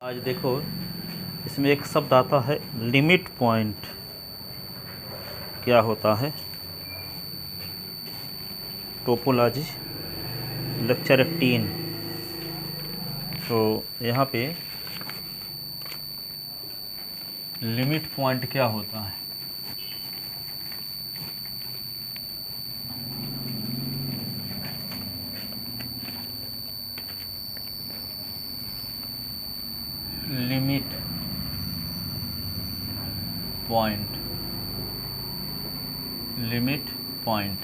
आज देखो, इसमें एक शब्द आता है लिमिट पॉइंट। क्या होता है? Topology lecture 18। तो यहाँ पे लिमिट पॉइंट क्या होता है? Limit point, limit point,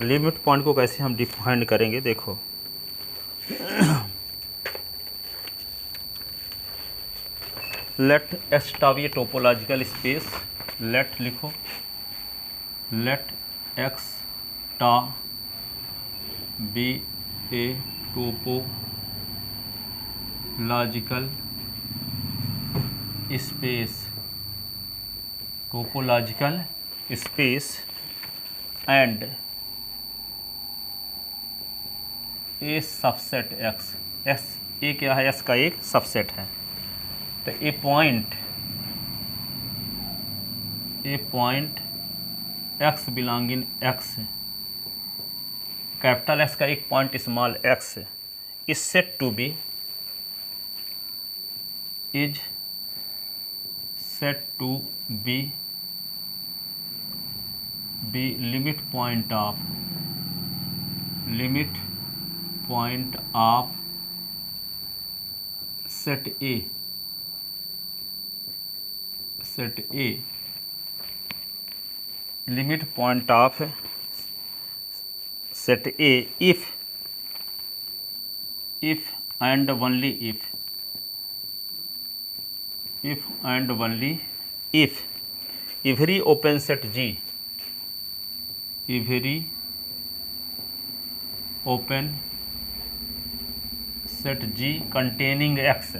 limit point को कैसे हम डिफाइन करेंगे? देखो, let X tau be a topological space. Let लिखो, let X tau be a topological space, topological space and a subset X. X A क्या है? एक्स का एक सबसेट है। तो a point X belonging X, capital X का एक point small x is set to be, is set to be limit point of set A limit point of set A if and only if every open set G, every open set G containing X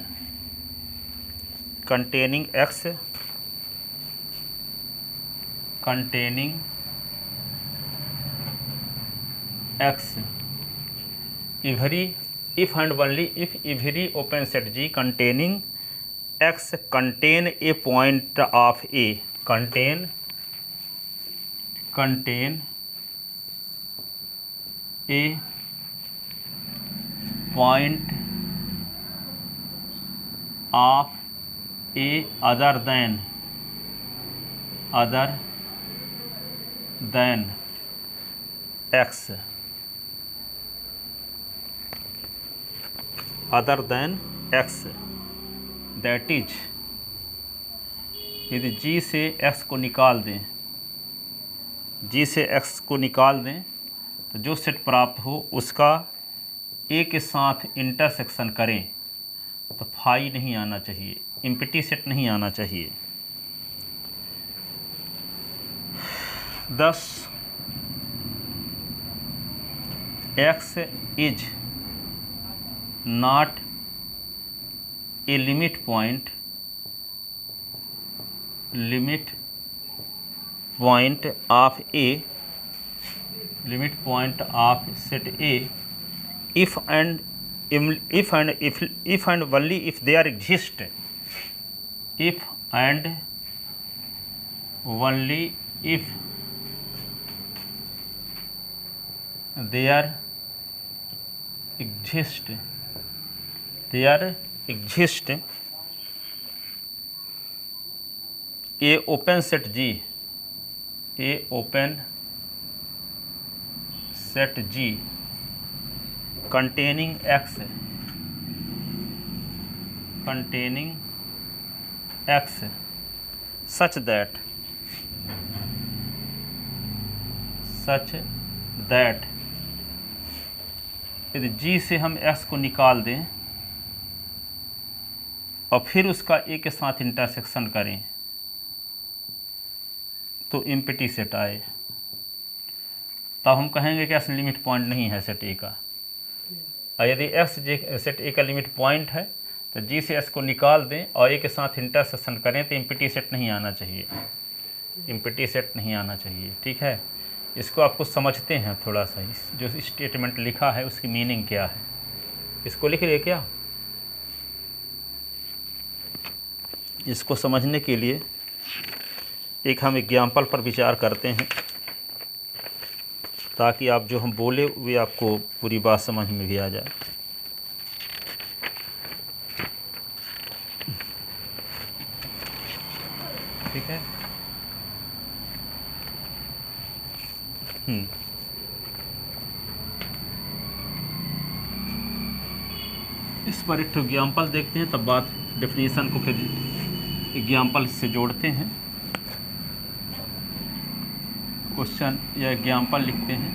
every if and only if every open set G containing X contain a point of A, contain a point of A other than X, other than X, that is, यदि G से X को निकाल दें, तो जो set प्राप्त हो उसका A के साथ इंटरसेक्शन करें तो फाई नहीं आना चाहिए, एम्प्टी सेट नहीं आना चाहिए। thus X is not a limit point of set A if and only if there exist a open set G containing X such that यदि G से हम X को निकाल दें और फिर उसका A के साथ इंटरसेक्शन करें तो एम्प्टी सेट आए, तब हम कहेंगे कि ऐसा लिमिट पॉइंट नहीं है सेट ए का। और यदि एक्स सेट ए का लिमिट पॉइंट है तो G से S को निकाल दें और A के साथ इंटरसेक्शन करें तो एम्प्टी सेट नहीं आना चाहिए, ठीक है। इसको आपको समझते हैं थोड़ा सा, जो स्टेटमेंट लिखा है उसकी मीनिंग क्या है, इसको लिख रहे क्या? इसको समझने के लिए एक हम एग्जाम्पल पर विचार करते हैं, ताकि आप जो हम बोले वे आपको पूरी बात समझ में भी आ जाए। ठीक है। इस पर एक एग्जाम्पल देखते हैं, तब बात डेफिनेशन को फिर एग्जाम्पल से जोड़ते हैं। क्वेश्चन या एग्जाम्पल लिखते हैं।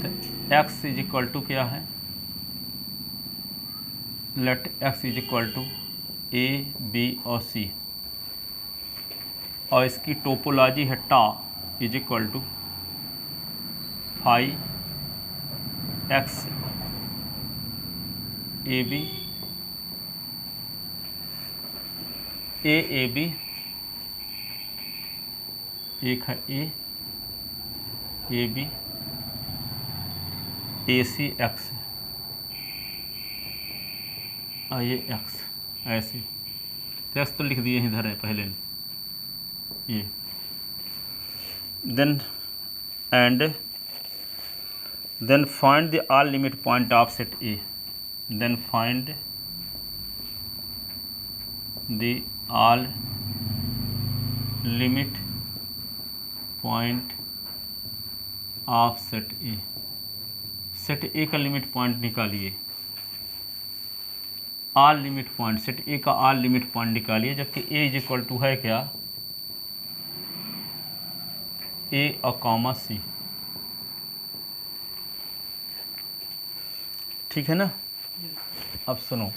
तो x इज इक्वल टू क्या है, let x is equal to a, b और c, और इसकी टोपोलॉजी है tau is equal to phi x A B A B, एक है A B A C X, ये एक्स ऐसे एक्स तो लिख दिए इधर है पहले ये। then find the all limit point of set A, then find the all limit point of set A। Set A का लिमिट पॉइंट निकालिए, all limit point, set A का ऑल लिमिट पॉइंट निकालिए, जबकि ए इज इक्वल टू है क्या, ए और comma सी। ठीक है ना। अब सुनो,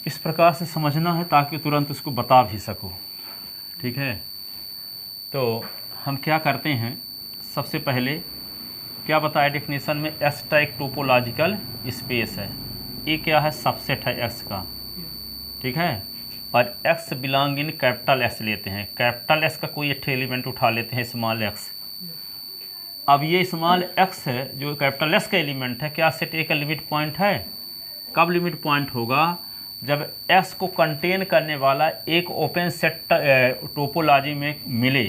इस प्रकार से समझना है ताकि तुरंत उसको बता भी सको। ठीक है। तो हम क्या करते हैं, सबसे पहले क्या बताया डेफिनेशन में, एस का एक टोपोलॉजिकल स्पेस है, ये क्या है, सबसेट है एस का। ठीक है। और x belong in capital S लेते हैं, कैपिटल एस का कोई एक एलिमेंट उठा लेते हैं, स्मॉल एक्स। अब ये स्मॉल एक्स है जो कैपिटल एस का एलिमेंट है, क्या सेट ए का लिमिट पॉइंट है। कब लिमिट पॉइंट होगा, जब एस को कंटेन करने वाला एक ओपन सेट टोपोलॉजी में मिले।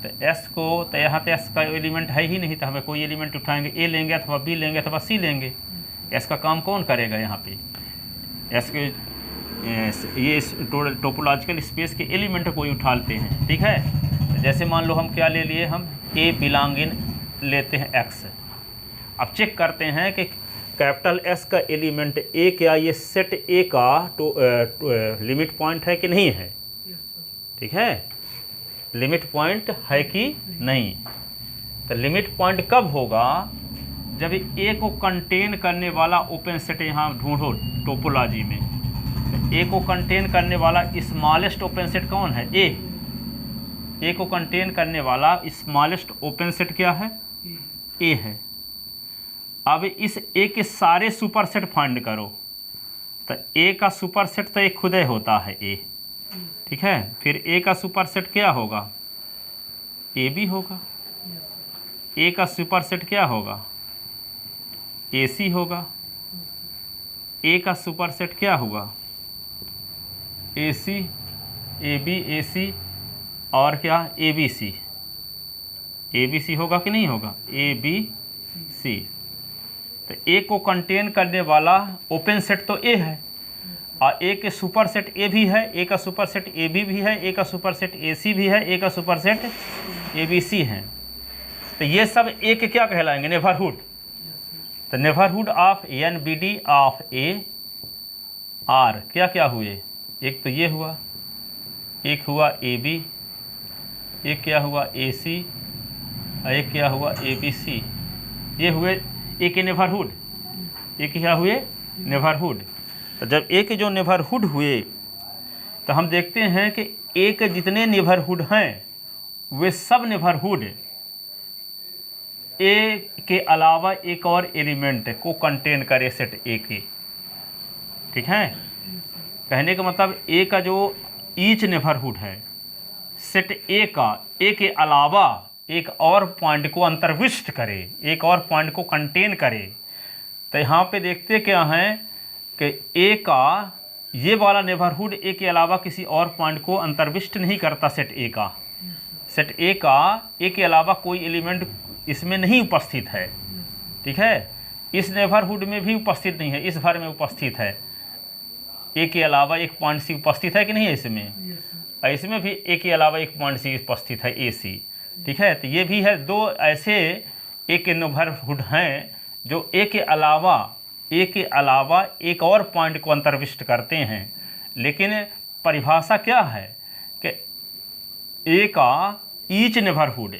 तो एस को, तो यहाँ तो एस का एलिमेंट है ही नहीं, तो हमें कोई एलिमेंट उठाएंगे, ए लेंगे अथवा बी लेंगे अथवा सी लेंगे। एस का काम कौन करेगा यहाँ पे, एस के ये टोपोलॉजिकल स्पेस के एलिमेंट कोई उठा लेते हैं। ठीक है। तो जैसे मान लो हम क्या ले लिए, हम ए बिलोंग इन लेते हैं एक्स। अब चेक करते हैं कि कैपिटल एस का एलिमेंट ए क्या ये सेट ए का लिमिट पॉइंट है कि नहीं है। ठीक है। लिमिट पॉइंट है कि नहीं। तो लिमिट पॉइंट कब होगा, जब ए को कंटेन करने वाला ओपन सेट, यहाँ ढूंढो टोपोलॉजी में, तो ए को कंटेन करने वाला स्मॉलेस्ट ओपन सेट कौन है, ए को कंटेन करने वाला स्मॉलेस्ट ओपन सेट क्या है, ए है। अब इस ए के सारे सुपर सेट फाइंड करो, तो ए का सुपर सेट तो एक खुद ही होता है ए। ठीक है। फिर ए का सुपर सेट क्या होगा, ए बी होगा। ए का सुपर सेट क्या होगा, ए सी होगा। ए का सुपर सेट क्या होगा, ए सी, ए बी, ए सी और क्या, ए बी सी। ए बी सी होगा कि नहीं होगा, ए बी सी। तो ए को कंटेन करने वाला ओपन सेट तो ए है, और ए के सुपर सेट ए भी है, ए का सुपर सेट ए बी भी है, ए का सुपर सेट ए सी भी है, ए का superset A B C है। तो ये सब ए के क्या कहलाएंगे, नेबरहुड। तो neighbourhood of an B D of A R क्या क्या हुए, एक तो ये हुआ, एक हुआ ए बी, एक क्या हुआ ए सी, और एक क्या हुआ ए बी सी। ये हुए ए के नेबरहुड, ए के क्या हुए, नेबरहुड। तो जब ए के जो नेबरहुड हुए, तो हम देखते हैं कि ए के जितने नेबरहुड हैं वे सब नेबरहुड ए के अलावा एक और एलिमेंट को कंटेन करे सेट ए के। ठीक है। कहने का मतलब ए का जो ईच नेबरहुड है सेट ए का, ए के अलावा एक और पॉइंट को अंतर्विष्ट करे, एक और पॉइंट को कंटेन करे, तो यहाँ पे देखते क्या हैं कि ए का ये वाला नेबरहुड ए के अलावा किसी और पॉइंट को अंतर्विष्ट नहीं करता सेट ए का। सेट ए का ए के अलावा कोई एलिमेंट इसमें नहीं उपस्थित है, ठीक है। इस नेबरहुड में भी उपस्थित नहीं है, इस भर में उपस्थित है। ए के अलावा एक पॉइंट सी उपस्थित है कि नहीं है इसमें, इसमें भी ए के अलावा एक पॉइंट सी उपस्थित है, ए सी, ठीक है। तो ये भी है, दो ऐसे ए के नेबरहुड हैं जो ए के अलावा एक और पॉइंट को अंतर्विष्ट करते हैं। लेकिन परिभाषा क्या है कि ए का ईच नेबरहुड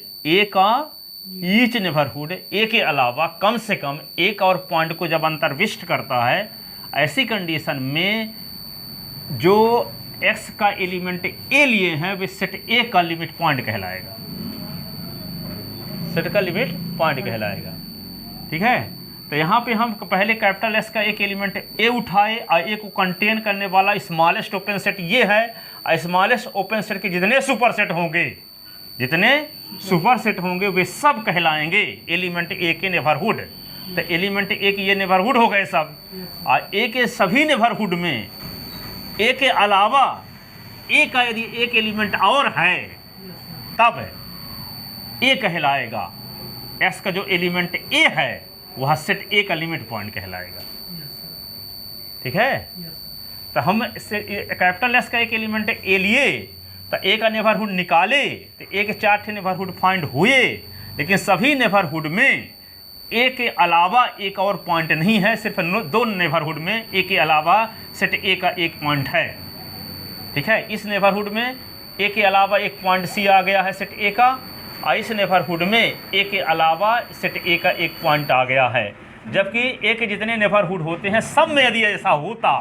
ए के अलावा कम से कम एक और पॉइंट को जब अंतर्विष्ट करता है, ऐसी कंडीशन में जो x का एलिमेंट ए लिए हैं वे सेट ए का लिमिट पॉइंट कहलाएगा, सेट का लिमिट पॉइंट कहलाएगा, ठीक है। तो यहाँ पे हम पहले कैपिटल एस का एक एलिमेंट ए उठाए और ए को कंटेन करने वाला स्मॉलेस्ट ओपन सेट ये है, और स्मॉलेस्ट ओपन सेट के जितने सुपर सेट होंगे वे सब कहलाएंगे एलिमेंट ए के नेबरहुड। तो एलिमेंट ए के ये नेबरहुड हो गए सब, और ए के सभी नेबरहुड में ए के अलावा ए का यदि एक एलिमेंट और है तब ए कहलाएगा। एस का जो एलिमेंट ए है वह सेट ए का लिमिट पॉइंट कहलाएगा, ठीक है। तो हम कैपिटल एस का एक एलिमेंट ए लिए तो ए का नेबरहुड निकाले तो ए के 4 ठे नेबरहुड फाइंड हुए, लेकिन सभी नेबरहुड में ए के अलावा एक और पॉइंट नहीं है, सिर्फ 2 नेबरहुड में ए के अलावा सेट ए का एक पॉइंट है, ठीक है। इस नेबरहुड में ए के अलावा एक पॉइंट सी आ गया है सेट ए का, और इस नेबरहुड में ए के अलावा सेट ए का एक पॉइंट आ गया है। जबकि ए के जितने नेबरहुड होते हैं सब में यदि ऐसा होता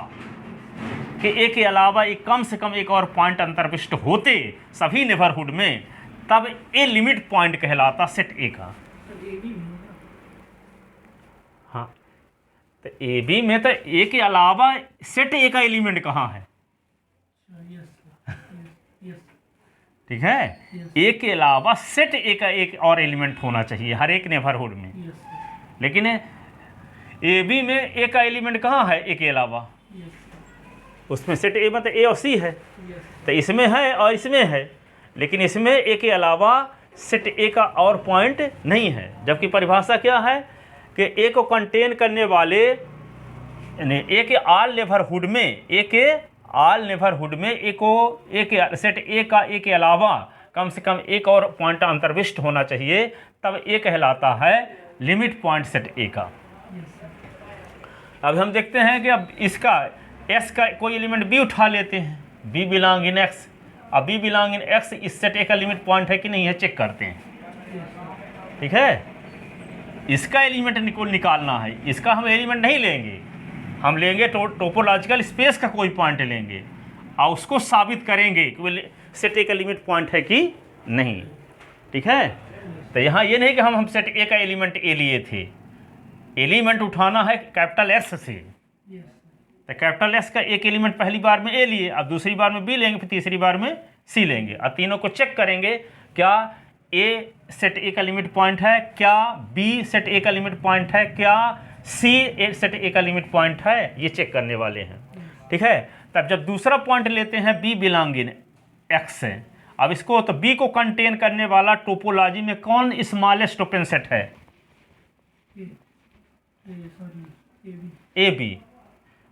कि ए के अलावा एक कम से कम एक और पॉइंट अंतर्विष्ट होते सभी नेबरहुड में, तब ए लिमिट पॉइंट कहलाता सेट ए का। हाँ, तो ए बी में तो ए के अलावा सेट ए का एलिमेंट कहाँ है, ठीक है। ए के अलावा सेट ए का एक और एलिमेंट होना चाहिए हर एक नेबरहुड में, लेकिन ए बी में ए का एलिमेंट कहाँ है ए के अलावा, उसमें सेट ए मतलब ए और सी है, तो इसमें है और इसमें है, लेकिन इसमें ए के अलावा सेट ए का और पॉइंट नहीं है। जबकि परिभाषा क्या है कि ए को कंटेन करने वाले यानी ए के आल नेबरहुड में ए के सेट ए का ए के अलावा कम से कम एक और पॉइंट अंतर्विष्ट होना चाहिए, तब ए कहलाता है लिमिट पॉइंट सेट ए का। अब हम देखते हैं कि अब इसका एस का कोई एलिमेंट बी उठा लेते हैं, बी बिलोंग इन एक्स। अब बी बिलोंग इन एक्स इस सेट ए का लिमिट पॉइंट है कि नहीं है चेक करते हैं, ठीक है। इसका एलिमेंट निकालना है, इसका हम एलिमेंट नहीं लेंगे, हम लेंगे टोपोलॉजिकल स्पेस का कोई पॉइंट लेंगे और उसको साबित करेंगे कि वो सेट ए का लिमिट पॉइंट है कि नहीं, ठीक है। तो यहाँ ये नहीं कि हम सेट ए का एलिमेंट ए लिए थे, एलिमेंट उठाना है कैपिटल एस से, तो कैपिटल एस का एक एलिमेंट पहली बार में ए लिए, अब दूसरी बार में बी लेंगे, फिर तीसरी बार में सी लेंगे, और तीनों को चेक करेंगे क्या ए सेट ए का लिमिट पॉइंट है, क्या बी सेट ए का लिमिट पॉइंट है, क्या सी सेट ए का लिमिट पॉइंट है, ये चेक करने वाले हैं, ठीक है। तब जब दूसरा पॉइंट लेते हैं बी बिलोंग इन एक्स से, अब इसको तो बी को कंटेन करने वाला टोपोलॉजी में कौन स्मॉलेस्ट ओपन सेट है, ए बी।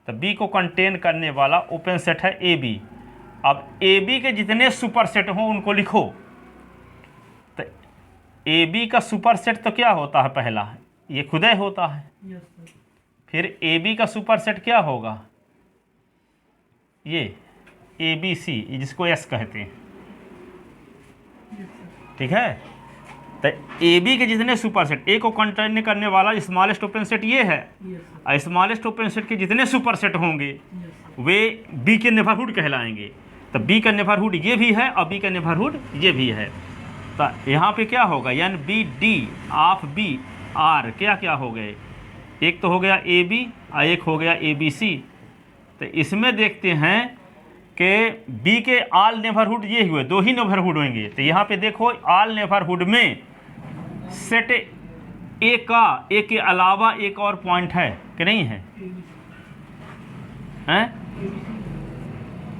तो बी को कंटेन करने वाला ओपन सेट है ए बी। अब ए बी के जितने सुपर सेट हों उनको लिखो। तो ए बी का सुपर सेट तो क्या होता है, पहला ये खुदा होता है, फिर ए बी का सुपर सेट क्या होगा, ये ए बी सी जिसको एस कहते हैं, ठीक है। तो ए बी के जितने सुपर सेट, ए को कंटेन करने वाला स्मॉलेस्ट ओपन सेट ये है, और स्मॉलेस्ट ओपन सेट के जितने सुपर सेट होंगे वे बी के नेबरहुड कहलाएंगे। तो बी का नेबरहुड ये भी है और बी का नेबरहुड ये भी है। तो यहाँ पे क्या होगा, यानी B D of B R क्या क्या हो गए, एक तो हो गया ए बी और एक हो गया ए बी सी। तो इसमें देखते हैं कि बी के आल नेबरहुड ये हुए, 2 ही नेबरहुड होंगे। तो यहाँ पे देखो आल नेबरहुड में सेट ए के अलावा एक और पॉइंट है कि नहीं है? हैं?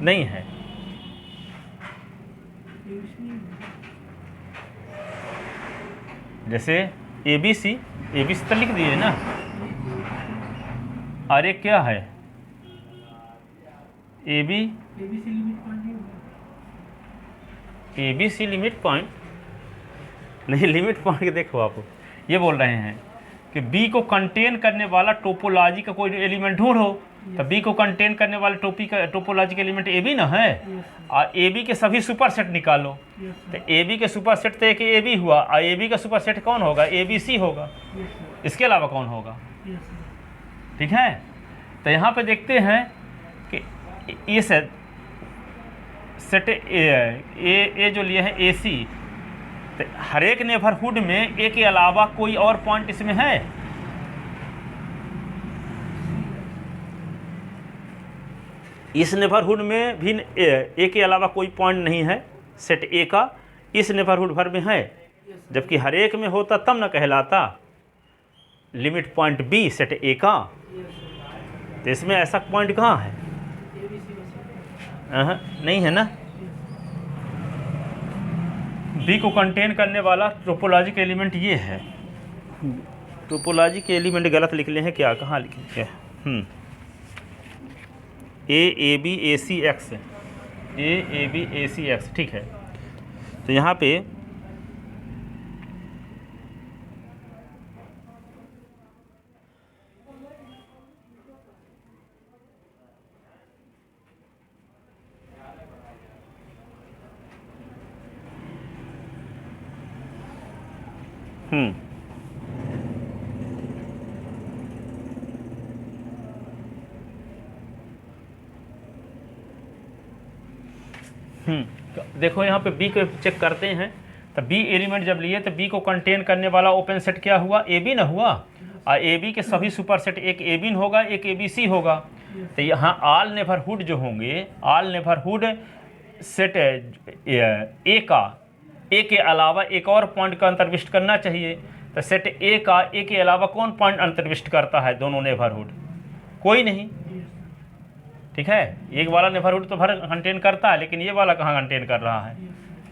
नहीं है। जैसे ए बी सी तो लिख दिए ना, और एक क्या है A B C limit point नहीं, लिमिट पॉइंट देखो आप ये बोल रहे हैं कि बी को कंटेन करने वाला टोपोलॉजी का कोई एलिमेंट ढूंढो, तो बी को कंटेन करने वाले टोपोलॉजी का एलिमेंट ए बी ना है, और ए बी के सभी सुपरसेट निकालो। तो ए बी के सुपरसेट तो एक ए बी हुआ, और ए बी का सुपरसेट कौन होगा? ए बी सी होगा, इसके अलावा कौन होगा? ठीक है। तो यहाँ पे देखते हैं कि ये सेट ए जो लिए हैं ए सी, तो हर एक नेबरहुड में ए के अलावा कोई और पॉइंट इसमें है? इस नेबरहुड में भी ए के अलावा कोई पॉइंट नहीं है सेट ए का, इस नेबरहुड भर में है, जबकि हर एक में होता तब न कहलाता limit point B set A का। तो इसमें ऐसा पॉइंट कहाँ है? नहीं है ना। बी को कंटेन करने वाला टोपोलॉजी का एलिमेंट ये है। टोपोलॉजी के एलिमेंट गलत लिख ले हैं क्या? कहाँ लिखे हैं? A B A C X, A B A C X, ठीक है। तो यहाँ पे देखो यहाँ पे बी को चेक करते हैं, तो बी एलिमेंट जब लिए तो बी को कंटेन करने वाला ओपन सेट क्या हुआ? ए बी ना हुआ, और ए बी के सभी सुपर सेट एक ए बी होगा, एक ए बी सी होगा। तो यहाँ आल नेबरहुड जो होंगे, आल नेबरहुड सेट ए का ए के अलावा एक और पॉइंट का अंतर्विष्ट करना चाहिए। तो सेट ए का ए के अलावा कौन पॉइंट अंतर्विष्ट करता है दोनों नेबरहुड? कोई नहीं। ठीक है, एक वाला नेबरहुड तो भर कंटेन करता है, लेकिन ये वाला कहाँ कंटेन कर रहा है?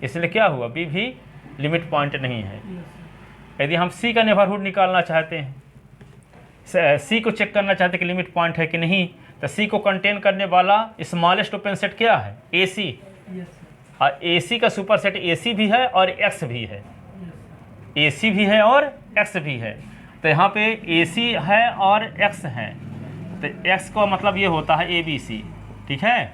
इसलिए क्या हुआ? बी भी लिमिट पॉइंट नहीं है। यदि हम सी का नेबरहुड निकालना चाहते हैं, सी को चेक करना चाहते हैं कि लिमिट पॉइंट है कि नहीं, तो सी को कंटेन करने वाला स्मॉलेस्ट ओपन सेट क्या है? ए सी। और ए सी का सुपर सेट ए सी भी है और एक्स भी है, ए सी भी है और एक्स भी है। तो यहाँ पे ए सी है और एक्स है, तो x का मतलब ये होता है ए बी सी। ठीक है।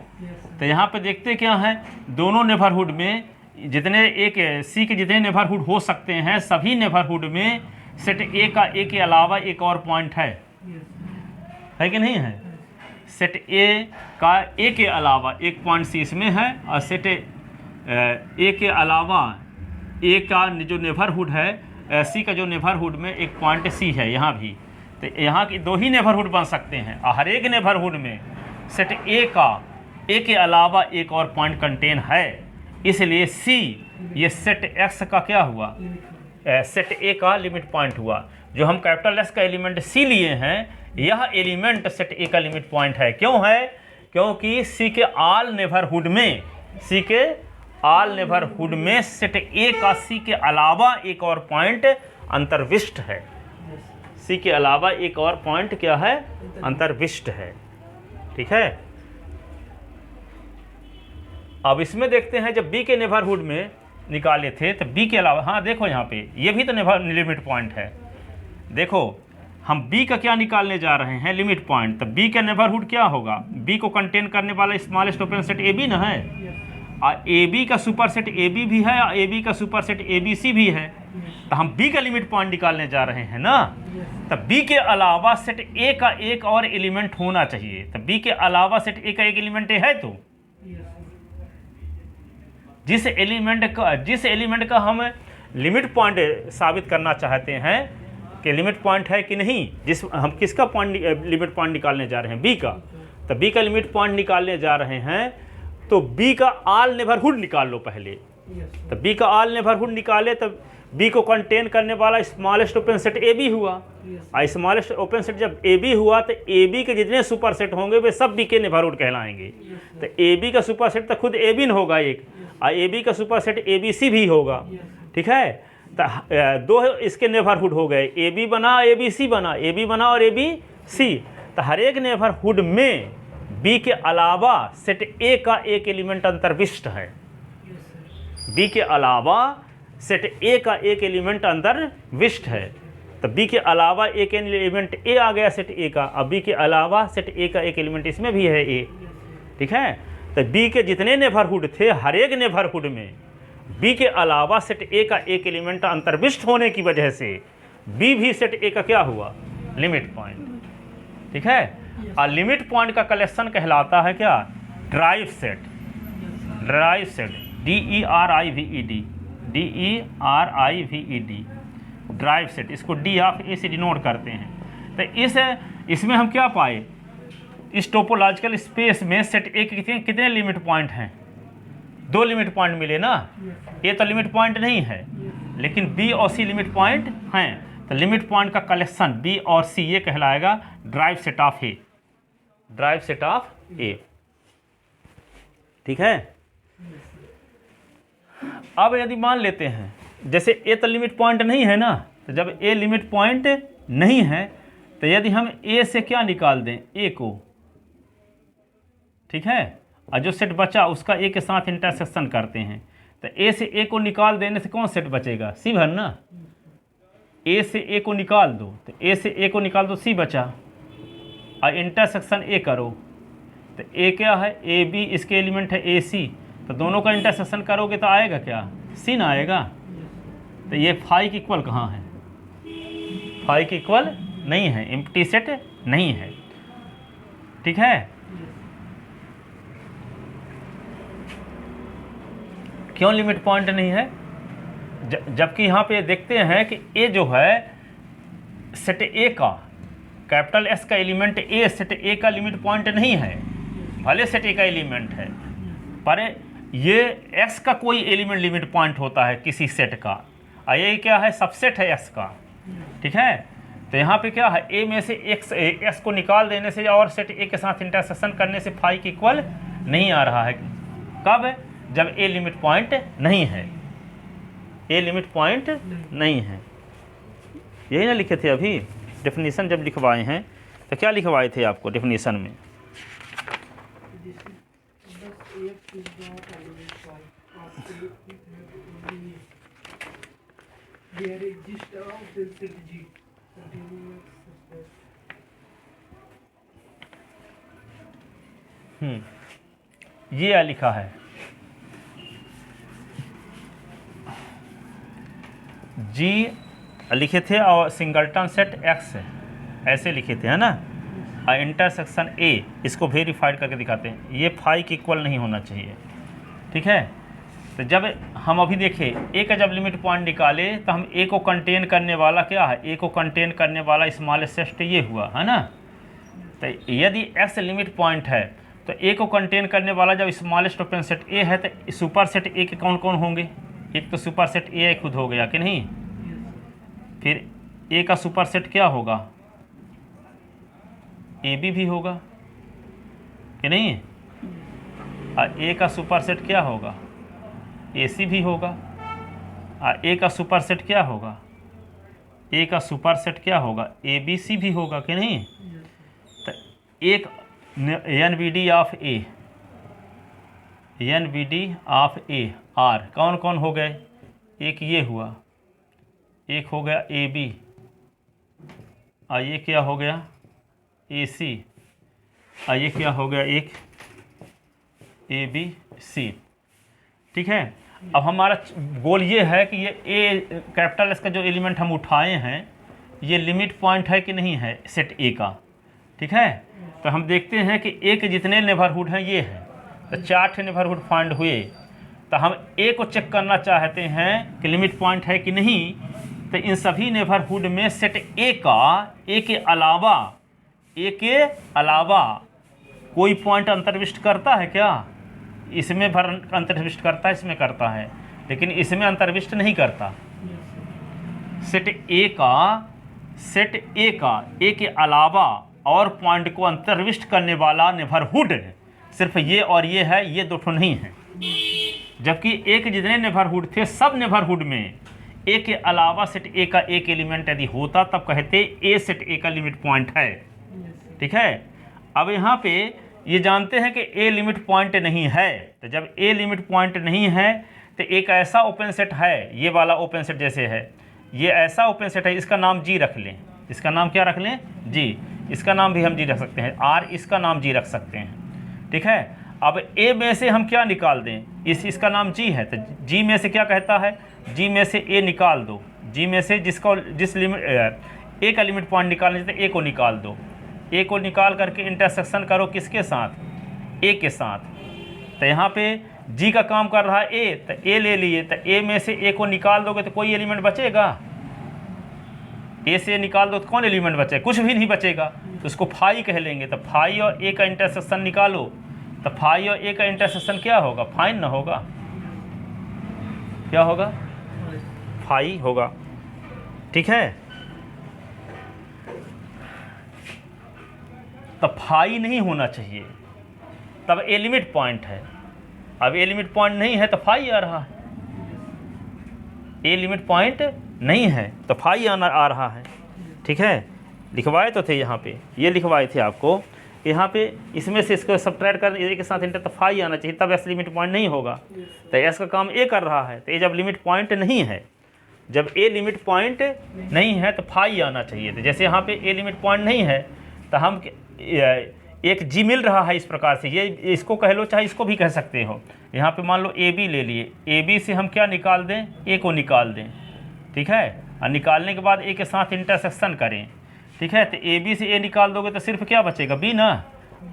तो यहाँ पे देखते क्या है, दोनों नेबरहुड में जितने एक सी के जितने नेबरहुड हो सकते हैं, सभी नेबरहुड में सेट ए का ए के अलावा एक और पॉइंट है कि नहीं है? सेट ए का ए के अलावा एक पॉइंट सी इसमें है, और सेट ए के अलावा ए का जो नेबरहुड है, सी का जो नेबरहुड में एक पॉइंट सी है यहाँ भी। तो यहाँ की दो ही नेबरहुड बन सकते हैं, और हर एक नेबरहुड में सेट ए का ए के अलावा एक और पॉइंट कंटेन है। इसलिए सी ये सेट एक्स का क्या हुआ? सेट ए का लिमिट पॉइंट हुआ। जो हम कैपिटल एस का एलिमेंट सी लिए हैं, यह एलिमेंट सेट ए का लिमिट पॉइंट है। क्यों है? क्योंकि सी के आल नेबरहुड में, सी के आल नेबरहुड में सेट ए का सी के अलावा एक और पॉइंट अंतर्विष्ट है। सी के अलावा एक और पॉइंट क्या है? अंतर्विष्ट है। ठीक है। अब इसमें देखते हैं, जब बी के नेबरहुड में निकाले थे तो बी के अलावा, हाँ देखो यहाँ पे ये भी तो लिमिट पॉइंट है। देखो हम बी का क्या निकालने जा रहे हैं? Limit point. तो बी का नेबरहुड क्या होगा? बी को कंटेन करने वाला smallest open set A B ना है, और ए बी का सुपर सेट ए बी भी है, और ए बी का superset A B C भी है। तो हम बी का लिमिट पॉइंट निकालने जा रहे हैं ना। तो बी के अलावा सेट ए का एक और एलिमेंट होना चाहिए। तो बी के अलावा सेट ए का एक एलिमेंट है, तो जिस एलिमेंट का हम लिमिट पॉइंट साबित करना चाहते हैं कि लिमिट पॉइंट है कि नहीं, जिस हम किसका पॉइंट लिमिट पॉइंट निकालने जा रहे हैं? बी का। तो बी का लिमिट पॉइंट निकालने जा रहे हैं, तो बी का आल नेबरहुड निकाल लो पहले। तो बी का आल नेबरहुड निकाले, तब बी को कंटेन करने वाला smallest open set A B हुआ। और स्मॉलेस्ट ओपन सेट जब ए बी हुआ तो ए बी के जितने सुपर सेट होंगे वे सब बी के नेबरहुड कहलाएंगे। तो ए बी का सुपर सेट तो खुद ए बी होगा एक, और ए बी का superset A B C भी होगा। ठीक है, तो दो इसके नेबरहुड हो गए, ए बी बना ए बी सी बना, ए बी बना और ए बी सी। तो हर एक नेबरहुड में बी के अलावा सेट ए का एक एलिमेंट अंतर्विष्ट है। बी के अलावा सेट ए का एक एलिमेंट अंतर्विष्ट है। तो बी के अलावा एक एलिमेंट ए आ गया सेट ए का, अब बी के अलावा सेट ए का एक एलिमेंट इसमें भी है ए। ठीक है, तो बी के जितने नेबरहुड थे हर एक नेबरहुड में बी के अलावा सेट ए का एक एलिमेंट अंतर्विष्ट होने की वजह से बी भी सेट ए का क्या हुआ, लिमिट पॉइंट। ठीक है, और लिमिट पॉइंट का कलेक्शन कहलाता है क्या, drive set. Drive set DERIVED, DERIVED, drive set, इसको डी ऑफ ए से डिनोट करते हैं। तो इसमें हम क्या पाए, इस टोपोलॉजिकल स्पेस में सेट ए के कितने लिमिट पॉइंट हैं, 2 लिमिट पॉइंट मिले ना। ए तो लिमिट पॉइंट नहीं है, लेकिन बी और सी लिमिट पॉइंट हैं। तो लिमिट पॉइंट का कलेक्शन बी और सी ये कहलाएगा derived set of A, derived set of A. ठीक है, अब यदि मान लेते हैं जैसे ए तो लिमिट पॉइंट नहीं है ना, तो जब ए लिमिट पॉइंट नहीं है तो यदि हम ए से क्या निकाल दें, ए को, ठीक है, और जो सेट बचा उसका ए के साथ इंटरसेक्शन करते हैं, तो ए से ए को निकाल देने से कौन सेट बचेगा, सी भर ना। ए से ए को निकाल दो, तो ए से ए को निकाल दो, सी बचा, और इंटरसेक्शन ए करो, तो ए क्या है, ए बी, इसके एलिमेंट है ए सी, तो दोनों का इंटरसेक्शन करोगे तो आएगा क्या, सी ना आएगा। तो ये फाई की इक्वल कहाँ है, फाई की इक्वल नहीं है, एम्प्टी सेट नहीं है। ठीक है, क्यों लिमिट पॉइंट नहीं है, जबकि यहाँ पे देखते हैं कि ए जो है सेट ए का, कैपिटल एस का एलिमेंट ए सेट ए का लिमिट पॉइंट नहीं है, भले सेट ए का एलिमेंट है, पर ये एक्स का कोई एलिमेंट लिमिट पॉइंट होता है किसी सेट का, और ये क्या है, सबसेट है एक्स का। ठीक है, तो यहाँ पे क्या है, ए में से एक्स को निकाल देने से और सेट ए के साथ इंटरसेक्शन करने से फाई की इक्वल नहीं आ रहा है। कब, जब ए लिमिट पॉइंट नहीं है, ए लिमिट पॉइंट नहीं है। यही ना लिखे थे अभी डेफिनेशन जब लिखवाए हैं, तो क्या लिखवाए थे आपको डेफिनेशन में, ये लिखा है, जी लिखे थे और सिंगलटन सेट एक्स ऐसे लिखे थे, है ना, और इंटरसेक्शन ए, इसको वेरीफाइड करके दिखाते हैं, ये फाई की इक्वल नहीं होना चाहिए। ठीक है, तो जब हम अभी देखें ए का जब लिमिट पॉइंट निकाले तो हम ए को कंटेन करने वाला क्या है, ए को कंटेन करने वाला स्मॉलेस्ट सेट ये हुआ, है ना। तो यदि एक्स लिमिट पॉइंट है तो ए को कंटेन करने वाला जब स्मॉलेस्ट ओपन सेट ए है तो सुपर सेट ए के कौन कौन होंगे, एक तो सुपर सेट ए खुद हो गया कि नहीं, फिर ए का सुपर सेट क्या होगा, ए बी भी होगा कि नहीं, और ए का सुपर सेट क्या होगा, ए सी भी होगा, और ए का सुपर सेट क्या होगा, ए का सुपर सेट क्या होगा, ए बी सी भी होगा कि नहीं। तो एक NVD of A, NVD of A are कौन कौन हो गए, एक ये हुआ, एक हो गया ए बी, और ये क्या हो गया ए सी, और ये क्या हो गया एक ए बी सी। ठीक है, अब हमारा गोल ये है कि ये ए कैपिटल एस का जो एलिमेंट हम उठाए हैं ये लिमिट पॉइंट है कि नहीं है सेट ए का। ठीक है, तो हम देखते हैं कि ए के जितने नेबरहुड हैं ये हैं, तो 4 नेबरहुड फाइंड हुए, तो हम ए को चेक करना चाहते हैं कि लिमिट पॉइंट है कि नहीं। तो इन सभी नेबरहुड में सेट ए का ए के अलावा कोई पॉइंट अंतर्विष्ट करता है क्या, इसमें भर अंतर्विष्ट करता है, इसमें करता है, लेकिन इसमें अंतर्विष्ट नहीं करता। सेट ए के अलावा और पॉइंट को अंतर्विष्ट करने वाला नेबरहुड सिर्फ ये और ये है, ये दो ठो नहीं है। जबकि ए के जितने नेबरहुड थे सब नेबरहुड में ए के अलावा सेट ए का एक एलिमेंट यदि होता तब कहते ए सेट ए का लिमिट पॉइंट है। ठीक है। अब यहाँ पे ये जानते हैं कि ए लिमिट पॉइंट नहीं है, तो जब ए लिमिट पॉइंट नहीं है तो एक ऐसा ओपन सेट है, ये वाला ओपन सेट जैसे है, ये ऐसा ओपन सेट है, इसका नाम जी रख लें। इसका नाम क्या रख लें? जी। इसका नाम भी हम जी रख सकते हैं, आर इसका नाम जी रख सकते हैं। ठीक है। अब ए में से हम क्या निकाल दें? इसका नाम जी है, तो जी में से क्या कहता है? जी में से ए निकाल दो। जी में से जिस लिमिट ए का लिमिट पॉइंट निकालने से ए को निकाल दो। ए को निकाल करके इंटरसेक्शन करो किसके साथ? ए के साथ। तो यहाँ पे जी का काम कर रहा है ए, तो ए ले लिए, तो ए में से ए को निकाल दोगे तो कोई एलिमेंट बचेगा? ए से निकाल दो तो कौन एलिमेंट बचेगा? कुछ भी नहीं बचेगा। तो उसको फाई कह लेंगे। तो फाई और ए का इंटरसेक्शन निकालो, तो फाई और ए का इंटरसेक्शन क्या होगा? फाइन ना होगा? क्या होगा? फाई होगा। ठीक है। तब फाई नहीं होना चाहिए, तब ए लिमिट पॉइंट है। अब ए लिमिट पॉइंट नहीं है तो फाई आ रहा है। ए लिमिट पॉइंट नहीं है तो फाई आ रहा है। ठीक है। लिखवाए तो थे यहाँ पे, ये लिखवाए थे आपको यहाँ पे, इसमें से इसको सब्ट्रैक्ट कर ए के साथ इंटर, तो फाई आना चाहिए, तब एस लिमिट पॉइंट नहीं होगा। तो एस का काम ए कर रहा है, तो ए जब लिमिट पॉइंट नहीं है, जब ए लिमिट पॉइंट नहीं है तो फाई आना चाहिए। तो जैसे यहाँ पे ए लिमिट पॉइंट नहीं है तो हम एक जी मिल रहा है इस प्रकार से, ये इसको कह लो चाहे इसको भी कह सकते हो। यहाँ पे मान लो ए बी ले लिए, ए बी से हम क्या निकाल दें? ए को निकाल दें। ठीक है। और निकालने के बाद ए के साथ इंटरसेक्शन करें। ठीक है। तो ए बी से ए निकाल दोगे तो सिर्फ क्या बचेगा? बी ना।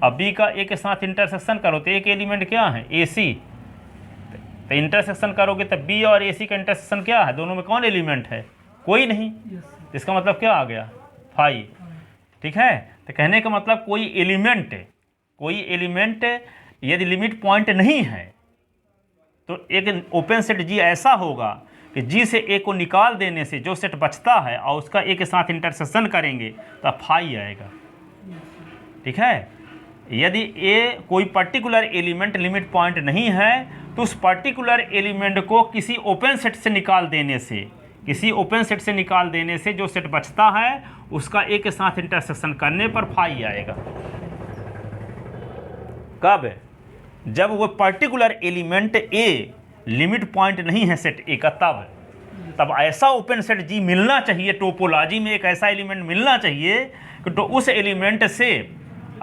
अब बी का ए के साथ इंटरसेक्शन करो तो एक एलिमेंट क्या है? ए सी। तो इंटरसेक्शन करोगे तो बी और ए सी का इंटरसेक्शन क्या है? दोनों में कौन एलिमेंट है? कोई नहीं। इसका मतलब क्या आ गया? फाई। ठीक है। तो कहने का मतलब कोई एलिमेंट यदि लिमिट पॉइंट नहीं है तो एक ओपन सेट जी ऐसा होगा कि जी से ए को निकाल देने से जो सेट बचता है और उसका ए के साथ इंटरसेक्शन करेंगे तो फाई आएगा। ठीक है। यदि ए कोई पर्टिकुलर एलिमेंट लिमिट पॉइंट नहीं है तो उस पर्टिकुलर एलिमेंट को किसी ओपन सेट से निकाल देने से जो सेट बचता है उसका ए के साथ इंटरसेक्शन करने पर फाई आएगा। कब? जब वो पर्टिकुलर एलिमेंट ए लिमिट पॉइंट नहीं है सेट ए का, तब ऐसा ओपन सेट जी मिलना चाहिए, टोपोलॉजी में एक ऐसा एलिमेंट मिलना चाहिए कि तो उस एलिमेंट से,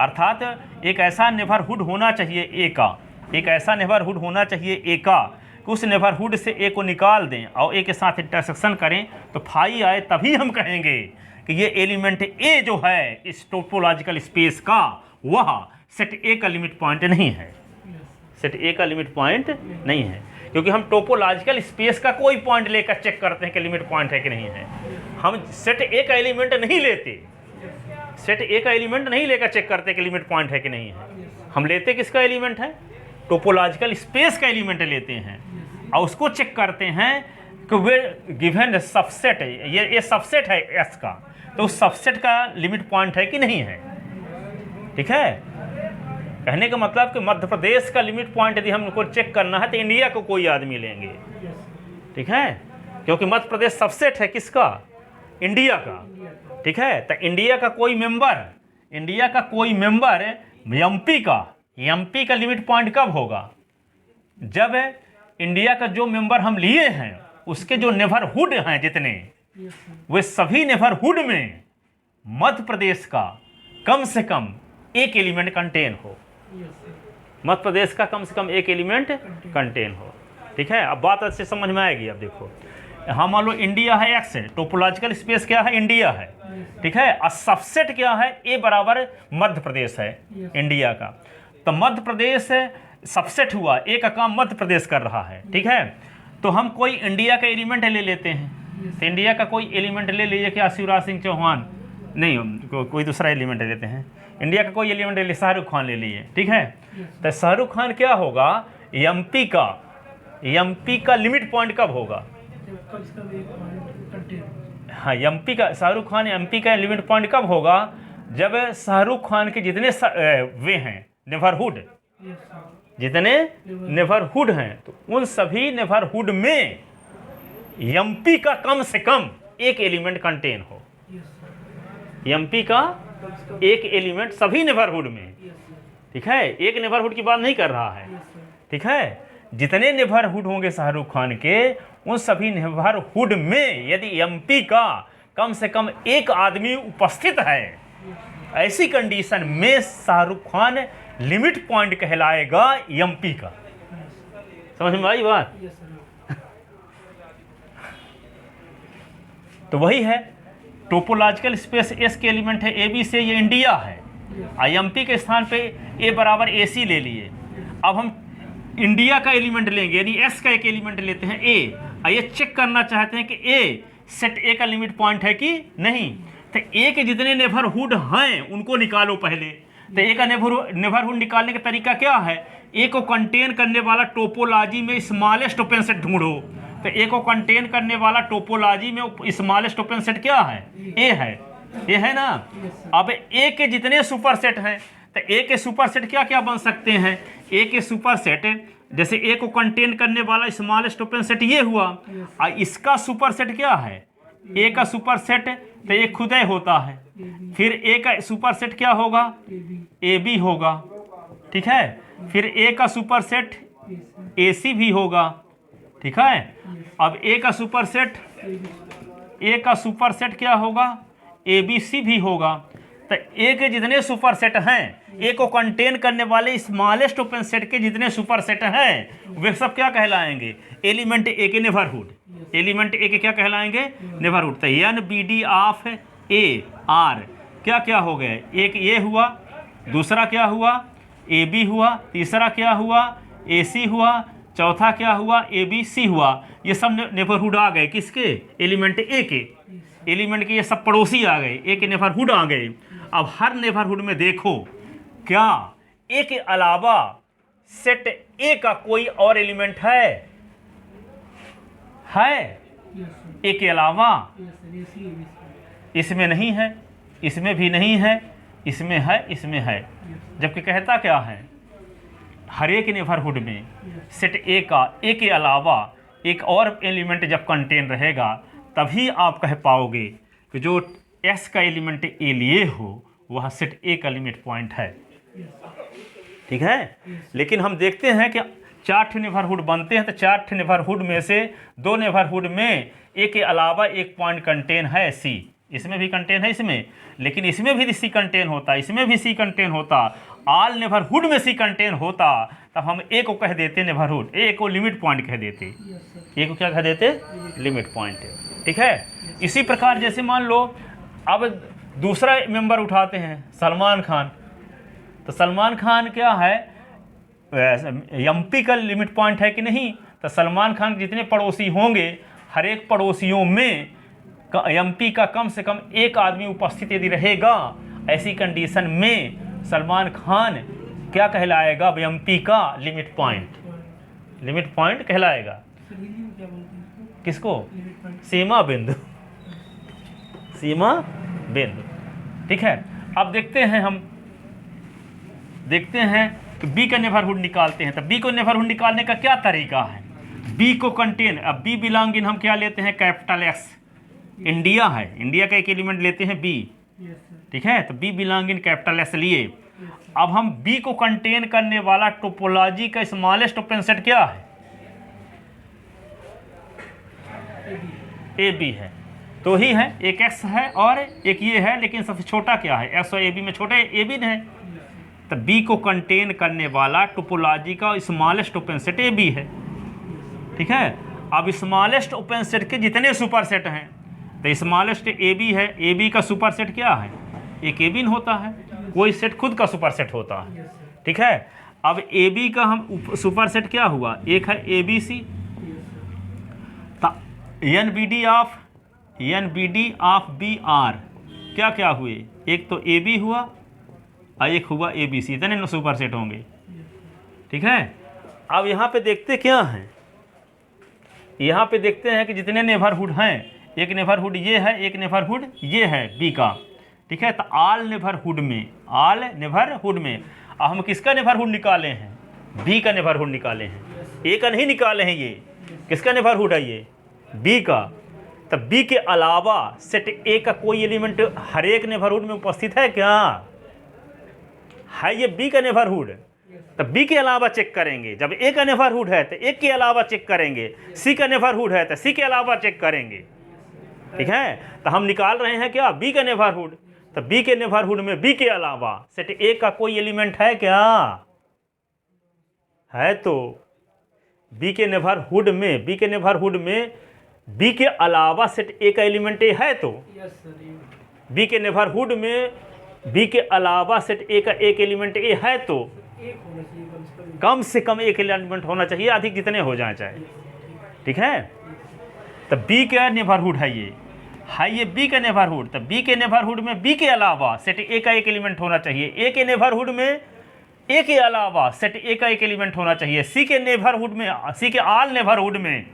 अर्थात एक ऐसा नेबरहुड होना चाहिए ए का, एक ऐसा नेबरहुड होना चाहिए ए का कि उस नेबरहुड से ए को निकाल दें और ए के साथ इंटरसेक्शन करें तो फाई आए, तभी हम कहेंगे कि ये एलिमेंट ए जो है इस टोपोलॉजिकल स्पेस का, वह सेट ए का लिमिट पॉइंट नहीं है। सेट ए का लिमिट पॉइंट नहीं है, क्योंकि हम टोपोलॉजिकल स्पेस का कोई पॉइंट लेकर चेक करते हैं कि लिमिट पॉइंट है कि नहीं है। हम सेट ए का एलिमेंट नहीं लेते, सेट ए का एलिमेंट नहीं लेकर चेक करते कि लिमिट पॉइंट है कि नहीं है। हम लेते किसका एलिमेंट है? टोपोलॉजिकल स्पेस का एलिमेंट लेते हैं और उसको चेक करते हैं कि वे गिवन सबसेट है, ये सबसेट है एस का, तो उस सबसेट का लिमिट पॉइंट है कि नहीं है। ठीक है। कहने का मतलब कि मध्य प्रदेश का लिमिट पॉइंट यदि हमको चेक करना है तो इंडिया को कोई आदमी लेंगे। ठीक है। क्योंकि मध्य प्रदेश सबसेट है किसका? इंडिया का। ठीक है। तो इंडिया का कोई मेंबर एमपी का लिमिट पॉइंट कब होगा? जब इंडिया का जो मेंबर हम लिए हैं उसके जो नेबरहुड हैं जितने, वे सभी नेबरहुड में मध्य प्रदेश का कम से कम एक एलिमेंट कंटेन हो। मध्य प्रदेश का कम से कम एक एलिमेंट कंटेन हो। ठीक है। अब बात अच्छे समझ में आएगी। अब देखो, हाँ मान लो इंडिया है एक्स है, टोपोलॉजिकल स्पेस क्या है? इंडिया है। ठीक है। और सबसेट क्या है? ए बराबर मध्य प्रदेश है इंडिया का। तो मध्य प्रदेश सबसेट हुआ, ए का काम मध्य प्रदेश कर रहा है। ठीक है। तो हम कोई इंडिया का एलिमेंट ले लेते हैं, तो इंडिया का कोई एलिमेंट ले लीजिए, क्या शिवराज सिंह चौहान नहीं, कोई दूसरा एलिमेंट ले लेते हैं। इंडिया का कोई एलिमेंट ले लीजिए, शाहरुख खान ले लीजिए। ठीक है। तो शाहरुख खान क्या होगा? एमपी का लिमिट पॉइंट कब होगा? हाँ एमपी का, शाहरुख खान एमपी का लिमिट पॉइंट कब होगा, जब शाहरुख खान के जितने वे हैं नेबरहुड, जितने नेबरहुड हैं, तो उन सभी नेबरहुड में एमपी का कम से कम एक एलिमेंट कंटेन हो। एमपी का एक एलिमेंट सभी नेबरहुड में, ठीक है, एक नेबरहुड की बात नहीं कर रहा है, ठीक है, जितने नेबरहुड होंगे शाहरुख खान के, उन सभी नेबरहुड में यदि एमपी का कम से कम एक आदमी उपस्थित है, ऐसी कंडीशन में शाहरुख खान लिमिट पॉइंट कहलाएगा एमपी का। समझ में आई बात? तो वही है, टोपोलॉजिकल स्पेस एस के एलिमेंट है ए बी से, ये इंडिया है, एमपी के स्थान पे ए बराबर ए सी ले लिए। अब हम इंडिया का एलिमेंट लेंगे, यानी एस का एक एलिमेंट लेते हैं ए, और ये चेक करना चाहते हैं कि ए सेट ए का लिमिट पॉइंट है कि नहीं। तो ए के जितने नेबरहुड हैं उनको निकालो पहले। तो ए का नेबरहुड निकालने का तरीका क्या है, ए को कंटेन करने वाला टोपोलॉजी में स्मॉलेस्ट ओपन सेट ढूंढो। तो ए को कंटेन करने वाला टोपोलॉजी में स्मॉलेस्ट ओपन सेट क्या है, ए है, ये है ना। अब ए के जितने सुपर सेट हैं, तो ए के सुपर सेट क्या क्या बन सकते हैं, ए के सुपर सेट, जैसे ए को कंटेन करने वाला स्मॉलेस्ट ओपन सेट ये हुआ, और इसका सुपर सेट क्या है, ए का सुपर सेट तो ये खुद ही होता है, फिर ए का सुपर सेट क्या होगा, ए बी होगा, ठीक है, फिर ए का सुपर सेट ए सी भी होगा, ठीक है। अब ए का सुपर सेट, ए का सुपर सेट क्या होगा, ए बी सी भी होगा। तो ए के जितने सुपर सेट हैं, ए को कंटेन करने वाले स्मॉलेस्ट ओपन सेट के जितने सुपर सेट हैं, वे सब क्या कहलाएंगे, एलिमेंट ए के नेबरहुड, एलिमेंट ए के क्या कहलाएंगे, नेबरहुड। तो N B D of A R क्या क्या हो गए, एक ये हुआ, दूसरा क्या हुआ, ए बी हुआ, तीसरा क्या हुआ, ए सी हुआ, चौथा क्या हुआ, ए बी सी हुआ। ये सब नेबरहुड आ गए किसके, एलिमेंट ए के, एलिमेंट के ये सब पड़ोसी आ गए, ए के नेबरहुड आ गए। अब हर नेबरहुड में देखो क्या ए के अलावा सेट ए का कोई और एलिमेंट है, ए के अलावा, इसमें नहीं है, इसमें भी नहीं है, इसमें है, इसमें है। जबकि कहता क्या है, हर एक नेबरहुड में सेट ए का ए के अलावा एक और एलिमेंट जब कंटेन रहेगा, तभी आप कह पाओगे कि जो एस का एलिमेंट ए लिए हो वह सेट ए का लिमिट पॉइंट है, ठीक है। लेकिन हम देखते हैं कि 4 नेबरहुड बनते हैं, तो 4 नेबरहुड में से 2 नेबरहुड में ए के अलावा एक पॉइंट कंटेन है सी, इसमें भी कंटेन है इसमें, लेकिन इसमें भी सी कंटेन होता, इसमें भी सी कंटेन होता, ऑल नेबरहुड में सी कंटेन होता, तब हम ए को कह देते नेबरहुड, ए को लिमिट पॉइंट कह देते, ए को क्या कह देते, लिमिट पॉइंट, ठीक है। इसी प्रकार जैसे मान लो अब दूसरा मेंबर उठाते हैं सलमान खान, तो सलमान खान क्या है, एमपी का लिमिट पॉइंट है कि नहीं। तो सलमान खान के जितने पड़ोसी होंगे, हर एक पड़ोसियों में एमपी का कम से कम एक आदमी उपस्थित यदि रहेगा, ऐसी कंडीशन में सलमान खान क्या कहलाएगा, एमपी का लिमिट पॉइंट, लिमिट पॉइंट कहलाएगा। किसको, सीमा बिंदु, सीमा बिंदु, ठीक है। अब देखते हैं, हम देखते हैं कि बी का नेबरहुड निकालते हैं। तो बी को नेबरहुड निकालने का क्या तरीका है, बी को कंटेन, अब बी बिलोंग इन हम क्या लेते हैं, कैपिटल एक्स, इंडिया है, इंडिया का एक एलिमेंट लेते हैं बी, ठीक है। तो B belong in capital S लिए। अब हम बी को कंटेन करने वाला टोपोलॉजी का स्मॉलेस्ट ओपन सेट क्या है, ए बी है, तो ही है, एक एक्स है और एक ये है, लेकिन सबसे छोटा क्या है, एक्स और ए बी में छोटा ए बी है। तो बी को कंटेन करने वाला टोपोलॉजी का smallest open set A B है, ठीक है। अब स्मॉलेस्ट ओपन सेट के जितने सुपर सेट हैं, तो स्मॉलेस्ट ए बी है, ए बी का सुपर सेट क्या है, एक ए बिन होता है, कोई सेट खुद का सुपर सेट होता है, ठीक है। अब ए बी का हम सुपर सेट क्या हुआ, एक है A B C, N B D of B R क्या क्या हुए, एक तो ए बी हुआ और एक हुआ ए बी सी, इतने सुपर सेट होंगे, ठीक है। अब यहाँ पे देखते क्या हैं, यहाँ पे देखते हैं कि जितने नेबरहुड हैं एक नेबरहुड ये है, एक नेबरहुड ये है बी का, ठीक है। तो ऑल नेबरहुड में, ऑल नेबरहुड में अब हम किसका नेबरहुड निकाले हैं? बी का नेबरहुड निकाले हैं, ए का नहीं निकाले हैं। ये किसका नेबरहुड है? ये बी का। तब बी के अलावा सेट ए का कोई एलिमेंट हर एक नेबरहुड में उपस्थित है क्या? है ये बी का नेबरहुड। तब बी के अलावा चेक करेंगे। जब ए का नेबरहुड है तो ए के अलावा चेक करेंगे, सी का नेबरहुड है तो सी के अलावा चेक करेंगे, ठीक है। तो हम निकाल रहे हैं क्या? बी का नेबरहुड। तो बी के नेबरहुड में बी के अलावा सेट ए का कोई एलिमेंट है क्या? है। तो बी के नेबरहुड में, बी के नेबरहुड में बी के अलावा सेट ए का एलिमेंट ए है। तो बी के नेबरहुड में बी के अलावा सेट ए का एक एलिमेंट ए है, तो कम से कम एक एलिमेंट होना चाहिए, अधिक जितने हो जाए चाहे, ठीक है। तो बी का नेबरहुड है ये बी का नेबरहुड। तो बी के नेबरहुड में बी के अलावा सेट ए का एक एलिमेंट होना चाहिए। ए के नेबरहुड में ए के अलावा सेट ए का एक एलिमेंट होना चाहिए। सी के नेबरहुड में, सी के ऑल नेबरहुड में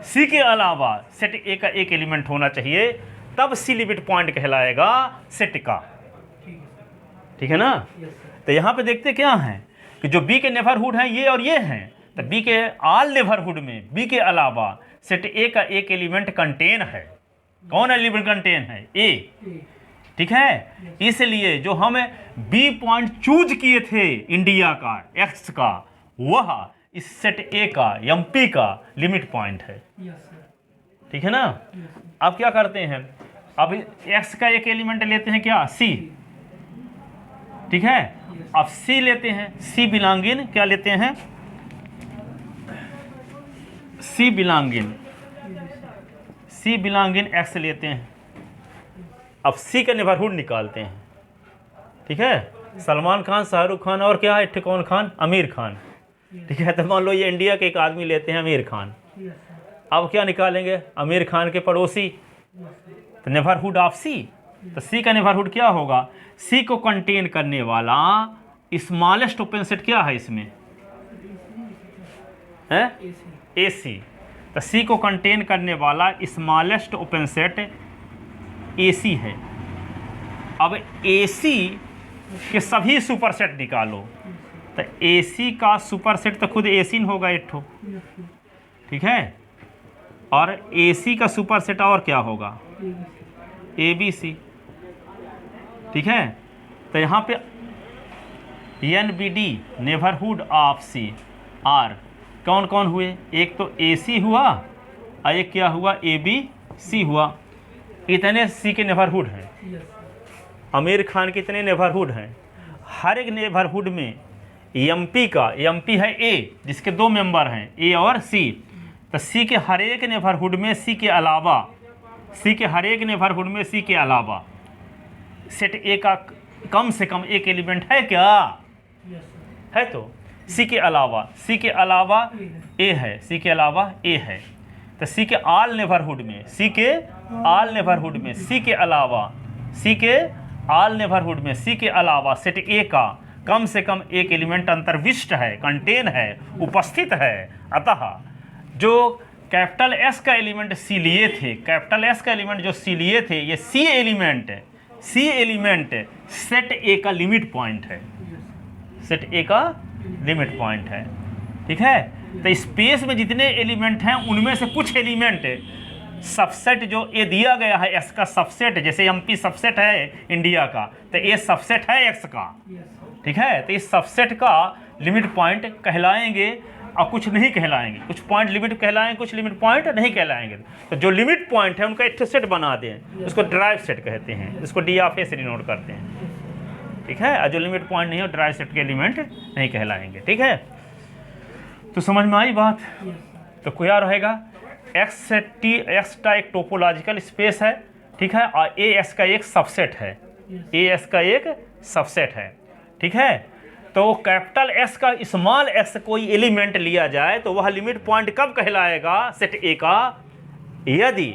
सी के अलावा सेट ए का एक एलिमेंट होना चाहिए, तब सी लिमिट पॉइंट कहलाएगा सेट का, ठीक है ना। तो यहाँ पे देखते क्या है कि जो बी के नेबरहुड हैं ये और ये हैं। तो बी के ऑल नेबरहुड में बी के अलावा सेट ए का एक एलिमेंट कंटेन है। कौन एलिमेंट कंटेन है? ए, ठीक है। इसलिए जो हम बी पॉइंट चूज किए थे इंडिया का, एक्स का, वह इस सेट ए का, एमपी का लिमिट पॉइंट है, ठीक है ना। अब क्या करते हैं? अब एक्स का एक एलिमेंट लेते हैं क्या? सी, ठीक है। अब सी लेते हैं, सी बिलोंगिंग क्या लेते हैं? सी बिलोंगिंग एक्स लेते हैं। अब सी का नेबरहुड निकालते हैं, ठीक है। सलमान खान, शाहरुख खान और क्या है एक कौन खान? आमिर खान, ठीक है। तो मान लो ये इंडिया के एक आदमी लेते हैं आमिर खान। अब क्या निकालेंगे? आमिर खान के पड़ोसी, तो नेबरहुड ऑफ सी। तो सी का नेबरहुड क्या होगा? सी को कंटेन करने वाला स्मॉलेस्ट ओपन सेट क्या है इसमें? है ए सी। तो सी को कंटेन करने वाला स्मॉलेस्ट ओपन सेट ए सी है। अब ए सी के सभी सुपरसेट निकालो। तो ए सी का सुपरसेट तो खुद ए सी होगा एक ठो, ठीक है। और ए सी का सुपरसेट और क्या होगा? ए बी सी, ठीक है। तो यहाँ पे N B D neighbourhood of C R कौन कौन हुए? एक तो ए सी हुआ और एक क्या हुआ? ए बी सी हुआ। इतने सी के नेबरहुड हैं। आमिर खान के इतने नेबरहुड हैं। हर एक नेबरहुड में एमपी का, एमपी है ए, जिसके दो मेंबर हैं ए और सी। तो सी के हर एक नेबरहुड में सी के अलावा, सी के हर एक नेबरहुड में सी के अलावा सेट ए का कम से कम एक एलिमेंट है क्या? है। तो सी के अलावा, सी के अलावा ए है, सी के अलावा ए है। तो सी के ऑल नेबरहुड में, सी के ऑल नेबरहुड में सी के अलावा, सी के ऑल नेबरहुड में सी के अलावा सेट ए का कम से कम एक एलिमेंट अंतर्विष्ट है, कंटेन है, उपस्थित है। अतः जो कैपिटल एस का एलिमेंट सी लिए थे, कैपिटल एस का एलिमेंट जो सी लिए थे, ये सी एलिमेंट सेट ए का लिमिट पॉइंट है, सेट ए का लिमिट पॉइंट है, ठीक है। तो स्पेस में जितने एलिमेंट हैं उनमें से कुछ एलिमेंट सबसेट जो ए दिया गया है, एस का सबसेट, जैसे एमपी सबसेट है इंडिया का, तो ए सबसेट है एक्स का, ठीक है। तो इस सबसेट का लिमिट पॉइंट कहलाएंगे और कुछ नहीं कहलाएंगे। कुछ पॉइंट लिमिट कहलाएंगे, कुछ लिमिट पॉइंट नहीं कहलाएंगे। तो जो लिमिट पॉइंट है उनका एक सेट बना दें, उसको ड्राइव सेट कहते हैं, इसको डी ऑफ ए से डिनोट करते हैं, ठीक है। और जो लिमिट पॉइंट नहीं हो ड्राइव सेट के एलिमेंट नहीं कहलाएंगे, ठीक है। तो समझ में आई बात? तो क्या रहेगा? एक्स सेट टी, एक्स का एक टोपोलॉजिकल स्पेस है, ठीक है, और ए एस का एक सबसेट है, ए एस का एक सबसेट है, ठीक है। तो कैपिटल एस का स्मॉल एक्स कोई एलिमेंट लिया जाए तो वह लिमिट पॉइंट कब कहलाएगा सेट ए का? यदि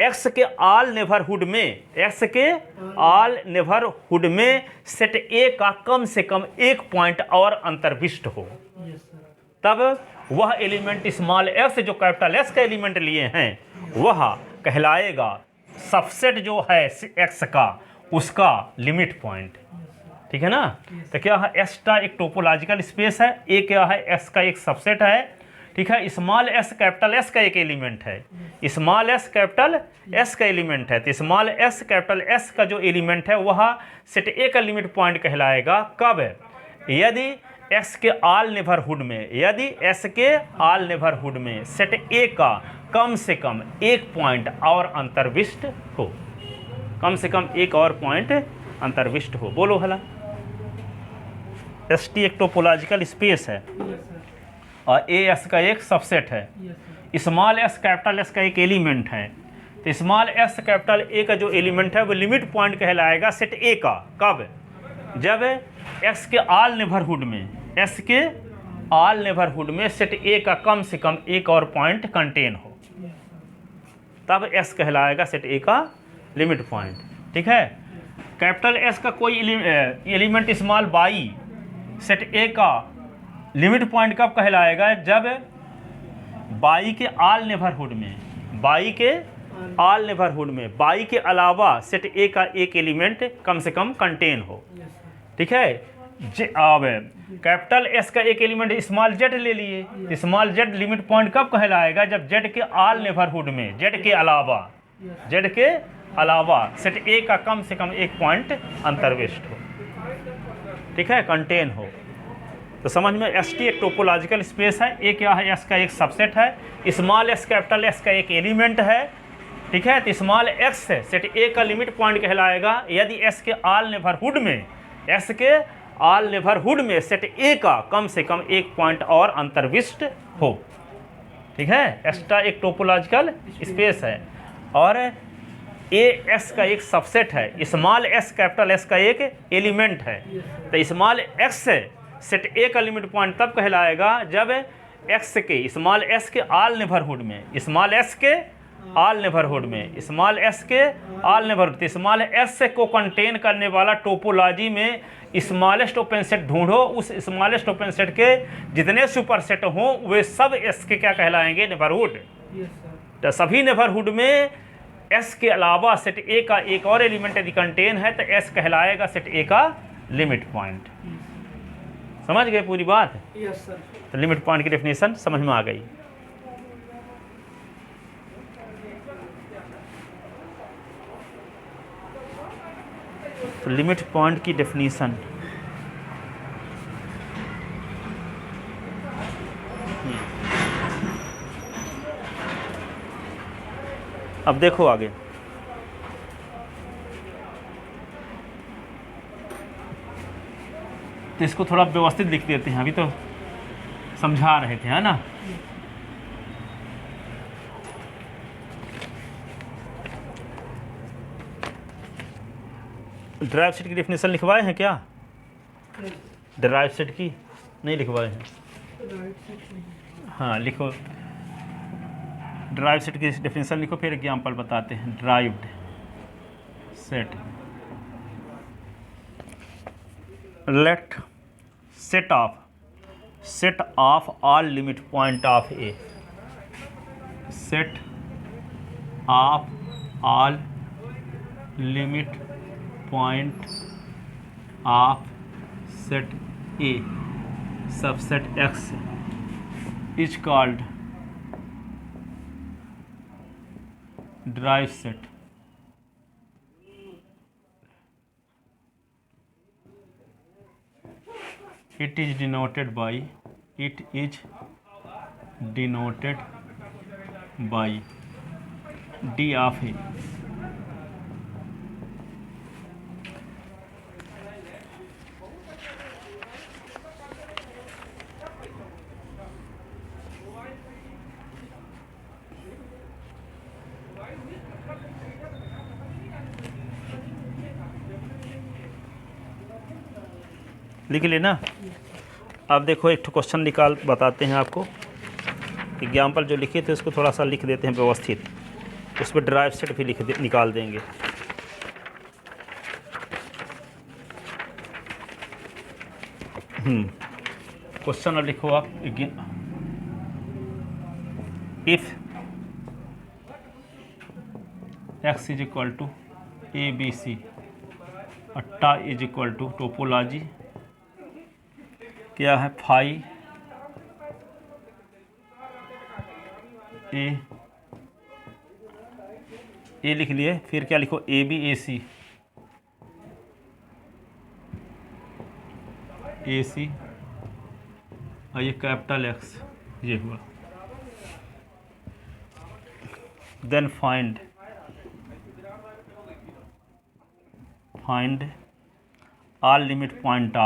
एक्स के ऑल नेबरहुड में, एक्स के ऑल नेबरहुड में सेट ए का कम से कम एक पॉइंट और अंतर्विष्ट हो, तब वह एलिमेंट स्मॉल एक्स जो कैपिटल एस का एलिमेंट लिए हैं वह कहलाएगा सबसेट जो है एक्स का उसका लिमिट पॉइंट। ठीक है ना। तो क्या है, एस का एक टोपोलॉजिकल स्पेस है, ए क्या है, एस का एक सबसेट है। ठीक है, स्मॉल एस कैपिटल एस का एक एलिमेंट है, स्मॉल एस कैपिटल एस का एलिमेंट है। तो स्मॉल एस कैपिटल एस का जो एलिमेंट है वह सेट ए का लिमिट पॉइंट कहलाएगा। कब? यदि एस के ऑल नेबरहुड में, यदि एस के ऑल नेबरहुड में सेट ए का कम से कम एक पॉइंट और अंतर्विष्ट हो, कम से कम एक और पॉइंट अंतर्विष्ट हो। बोलो हला। एस टी एक टोपोलॉजिकल स्पेस है और ए एस का एक सबसेट है। स्मॉल एस कैपिटल एस का एक एलिमेंट है। तो स्मॉल एस कैपिटल ए का जो एलिमेंट है वो लिमिट पॉइंट कहलाएगा सेट ए का। कब? जब एस के ऑल नेबरहुड में, एस के ऑल नेबरहुड में सेट ए का कम से कम एक और पॉइंट कंटेन हो, तब एस कहलाएगा सेट ए का लिमिट पॉइंट। ठीक है। कैपिटल एस का कोई element small by set A का लिमिट पॉइंट कब कहलाएगा? जब बाई के ऑल नेबरहुड में, बाई के ऑल नेबरहुड में बाई के अलावा सेट ए का एक एलिमेंट कम से कम कंटेन हो। ठीक है। अब कैपिटल एस का एक एलिमेंट स्मॉल जेड ले लिए, स्मॉल जेड लिमिट पॉइंट कब कहलाएगा? जब जेड के ऑल नेबरहुड में, जेड के अलावा, जेड के अलावा सेट ए का कम से कम एक पॉइंट अंतर्विष्ट हो। ठीक है, कंटेन हो। तो समझ में, एस टी एक टोपोलॉजिकल स्पेस है, ए क्या है, एस का एक सबसेट है, स्मॉल एस कैपिटल एस का एक एलिमेंट है। ठीक है। तो स्मॉल एक्स सेट ए का लिमिट पॉइंट कहलाएगा यदि एस के ऑल नेबरहुड में, एस के ऑल नेबरहुड में सेट ए का कम से कम एक पॉइंट और अंतर्विष्ट हो। ठीक है। एस का एक टोपोलॉजिकल स्पेस है और ए एस का एक सबसेट है, स्मॉल एस कैपिटल एस का एक एलिमेंट है। तो स्मॉल एक्स सेट ए का लिमिट पॉइंट तब कहलाएगा जब एक्स के, स्मॉल एस के ऑल नेबरहुड में, स्मॉल एस के ऑल नेबरहुड में, स्मॉल एस के ऑल नेबरहुड, स्मॉल एस को कंटेन करने वाला टोपोलॉजी में स्मॉलेस्ट ओपन सेट ढूंढो। उस स्मॉलेस्ट ओपन सेट के जितने सुपर सेट हों वे सब एस के क्या कहलाएंगे? नेबरहुड। तो सभी नेबरहुड में एस के अलावा सेट ए का एक और एलिमेंट यदि कंटेन है तो एस कहलाएगा सेट ए का लिमिट पॉइंट। समझ गए पूरी बात? Yes sir. तो लिमिट पॉइंट की डेफिनेशन समझ में आ गई। तो लिमिट पॉइंट की डेफिनेशन अब देखो आगे। तो इसको थोड़ा व्यवस्थित लिख देते हैं, अभी तो समझा रहे थे, है ना। ड्राइव सेट की डेफिनेशन लिखवाए हैं क्या? ड्राइव सेट की नहीं लिखवाए हैं। हाँ लिखो, ड्राइव सेट की डेफिनेशन लिखो, फिर एग्जाम्पल बताते हैं। Derived set, let set of all limit point of A, set of all limit point of set A subset X is called derived set. It is denoted by D of A। लिख लेना। अब देखो एक question निकाल बताते हैं आपको। Example जो लिखे थे उसको थोड़ा सा लिख देते हैं व्यवस्थित, उस पर ड्राइव सेट भी निकाल देंगे। क्वेश्चन अब लिखो आप। If x is equal to A B C, tau is equal to topology क्या है, फाई ए लिख लिए, फिर क्या लिखो, ए बी ए सी, ए सी और ये कैपिटल एक्स, ये हुआ। Then find all limit point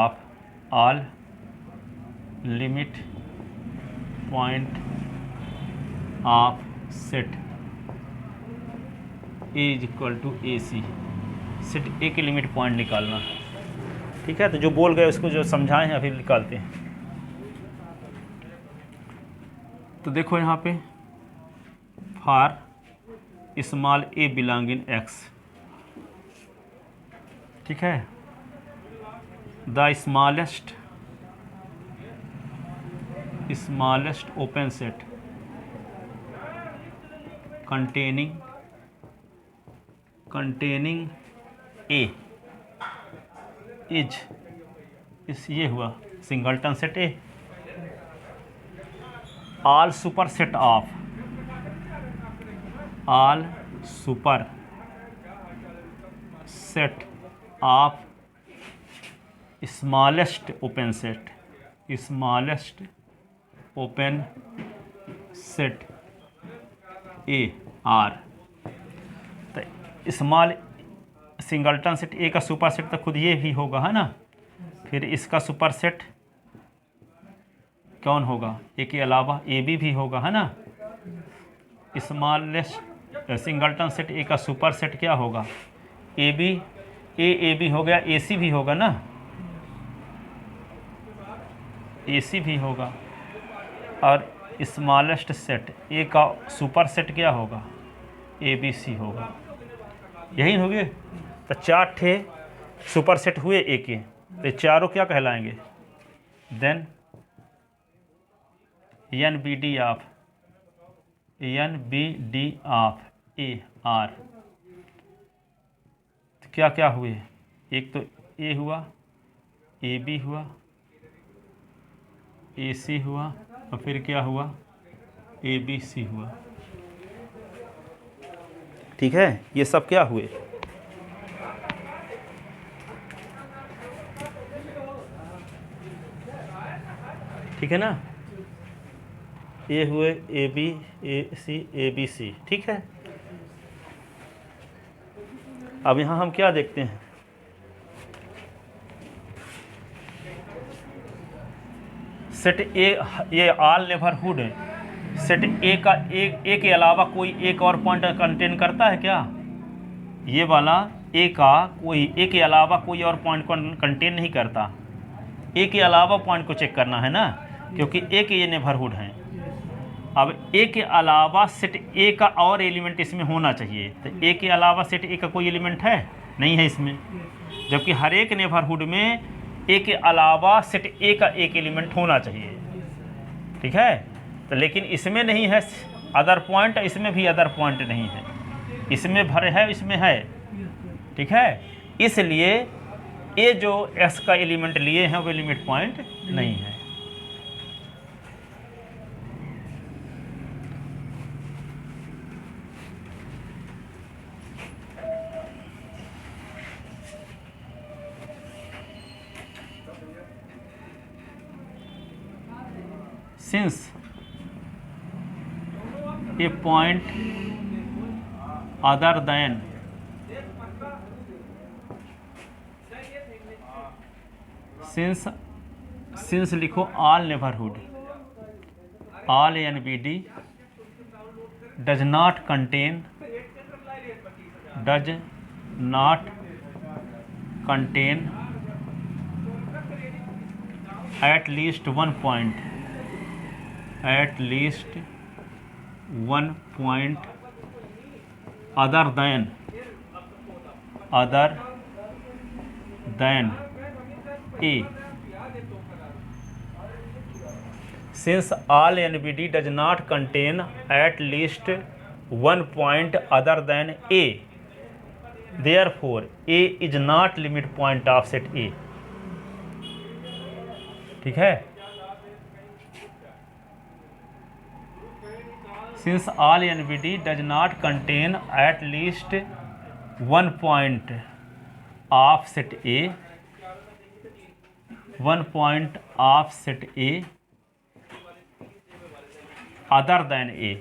of set A is equal to A C, set A के लिमिट पॉइंट निकालना। ठीक है, तो जो बोल गए उसको जो समझाए हैं अभी निकालते हैं। तो देखो यहाँ पे for small A belong in X, ठीक है, the smallest open set containing A इस ये हुआ singleton set A, all superset of smallest open set A are. तो स्मॉल सिंगलटन सेट ए का सुपर सेट तो खुद ये भी होगा, है ना, फिर इसका सुपर सेट कौन होगा, ए के अलावा ए भी होगा, है ना। स्मॉलेस्ट सिंगलटन सेट ए का सुपर सेट क्या होगा, ए बी हो गया, ए सी भी होगा ना, ए सी भी होगा, और स्मॉलेस्ट सेट ए का सुपर सेट क्या होगा, ए बी सी होगा। यही हो गए। तो 4 ठे सुपर सेट हुए ए के, तो चारों क्या कहलाएंगे, then N B D of A are. तो क्या क्या हुए, एक तो ए हुआ, ए बी हुआ, ए सी हुआ, और फिर क्या हुआ, ए बी सी हुआ। ठीक है, ये सब क्या हुए, ठीक है ना, ए हुए, ए B, A C, A B सी। ठीक है, अब यहाँ हम क्या देखते हैं, सेट ए, ये ऑल नेबरहुड है, सेट ए का ए के अलावा कोई एक और पॉइंट कंटेन करता है क्या, ये वाला ए का कोई ए के अलावा कोई और पॉइंट को कंटेन नहीं करता। ए के अलावा पॉइंट को चेक करना है ना, क्योंकि ए के ये नेबरहुड हैं। अब ए के अलावा सेट ए का और एलिमेंट इसमें होना चाहिए, तो ए के अलावा सेट ए का कोई एलिमेंट है नहीं है इसमें, जबकि हर एक नेबरहुड में ए के अलावा सेट ए का एक एलिमेंट होना चाहिए। ठीक है, तो लेकिन इसमें नहीं है अदर पॉइंट, इसमें भी अदर पॉइंट नहीं है, इसमें भरे है, इसमें है। ठीक है, इसलिए ये जो एस का एलिमेंट लिए हैं वो लिमिट पॉइंट नहीं है। Since a point other than since लिखो all neighborhood, all NBD does not contain at least one point other than A. Since all NBD does not contain at least one point other than A, therefore A is not limit point of set A. ठीक है, since all NBD does not contain at least one point of set A, one point of set A other than A.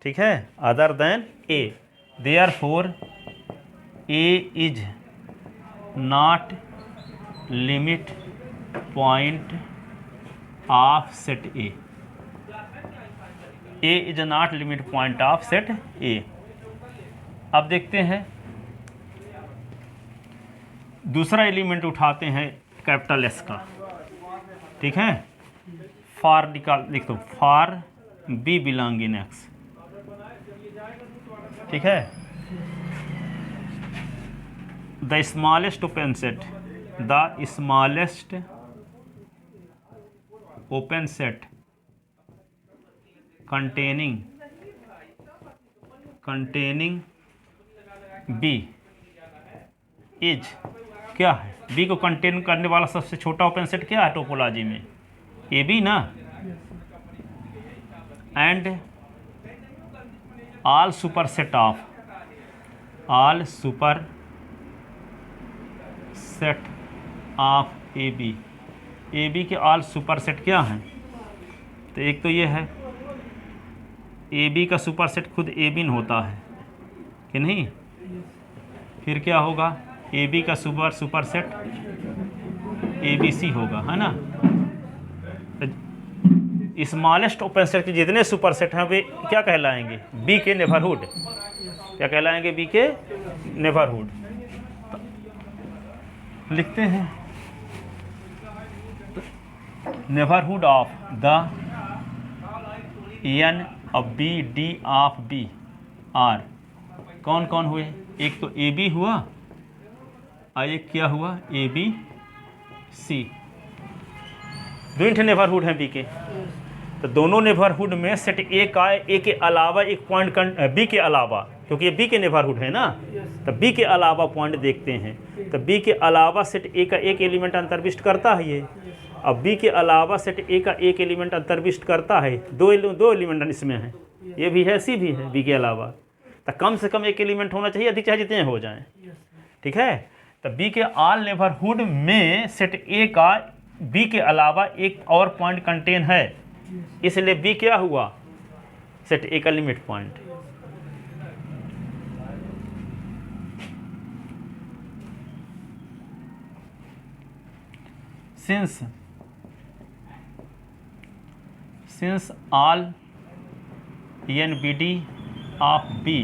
ठीक है, other than A, therefore A is not limit point of set A. A is not limit point of set A. अब देखते हैं दूसरा element उठाते हैं capital S का। ठीक है, फॉर निकाल लिख दो, for B belong in X. ठीक है, the smallest open set, the smallest open set containing B is क्या है, बी को कंटेन करने वाला सबसे छोटा ओपन सेट क्या है टोपोलॉजी में, ए बी ना। And all superset of, all superset of A B के ऑल सुपर सेट क्या हैं, तो एक तो ये है ए बी का सुपर सेट खुद ए बिन होता है कि नहीं, फिर क्या होगा ए बी का superset A B C होगा, है ना। स्मॉलेस्ट ओपन सेट के जितने सुपर सेट हैं वे क्या कहलाएंगे, बी के नेबरहुड। क्या कहलाएंगे, बी के नेबरहुड। लिखते हैं neighbourhood of the N of B D of B R कौन कौन हुए, एक तो ए बी हुआ और एक क्या हुआ ए बी सी। दो नेबरहुड हैं बी के, तो दोनों नेबरहुड में सेट ए का ए के अलावा एक पॉइंट बी के अलावा, क्योंकि ये बी के नेबरहुड है ना, तो बी के अलावा पॉइंट देखते हैं। तो बी के अलावा सेट ए का एक एलिमेंट अंतर्विष्ट करता है ये, अब बी के अलावा सेट ए का एक एलिमेंट अंतर्विष्ट करता है, दो एलिमेंट इसमें हैं, ये भी है सी भी है बी के अलावा, तो कम से कम एक एलिमेंट होना चाहिए, अधिक चाहे जितने हो जाएं। ठीक है, तो बी के ऑल नेबरहुड में सेट ए का बी के अलावा एक और पॉइंट कंटेन है, इसलिए बी क्या हुआ, सेट ए का limit point. since all NBD of B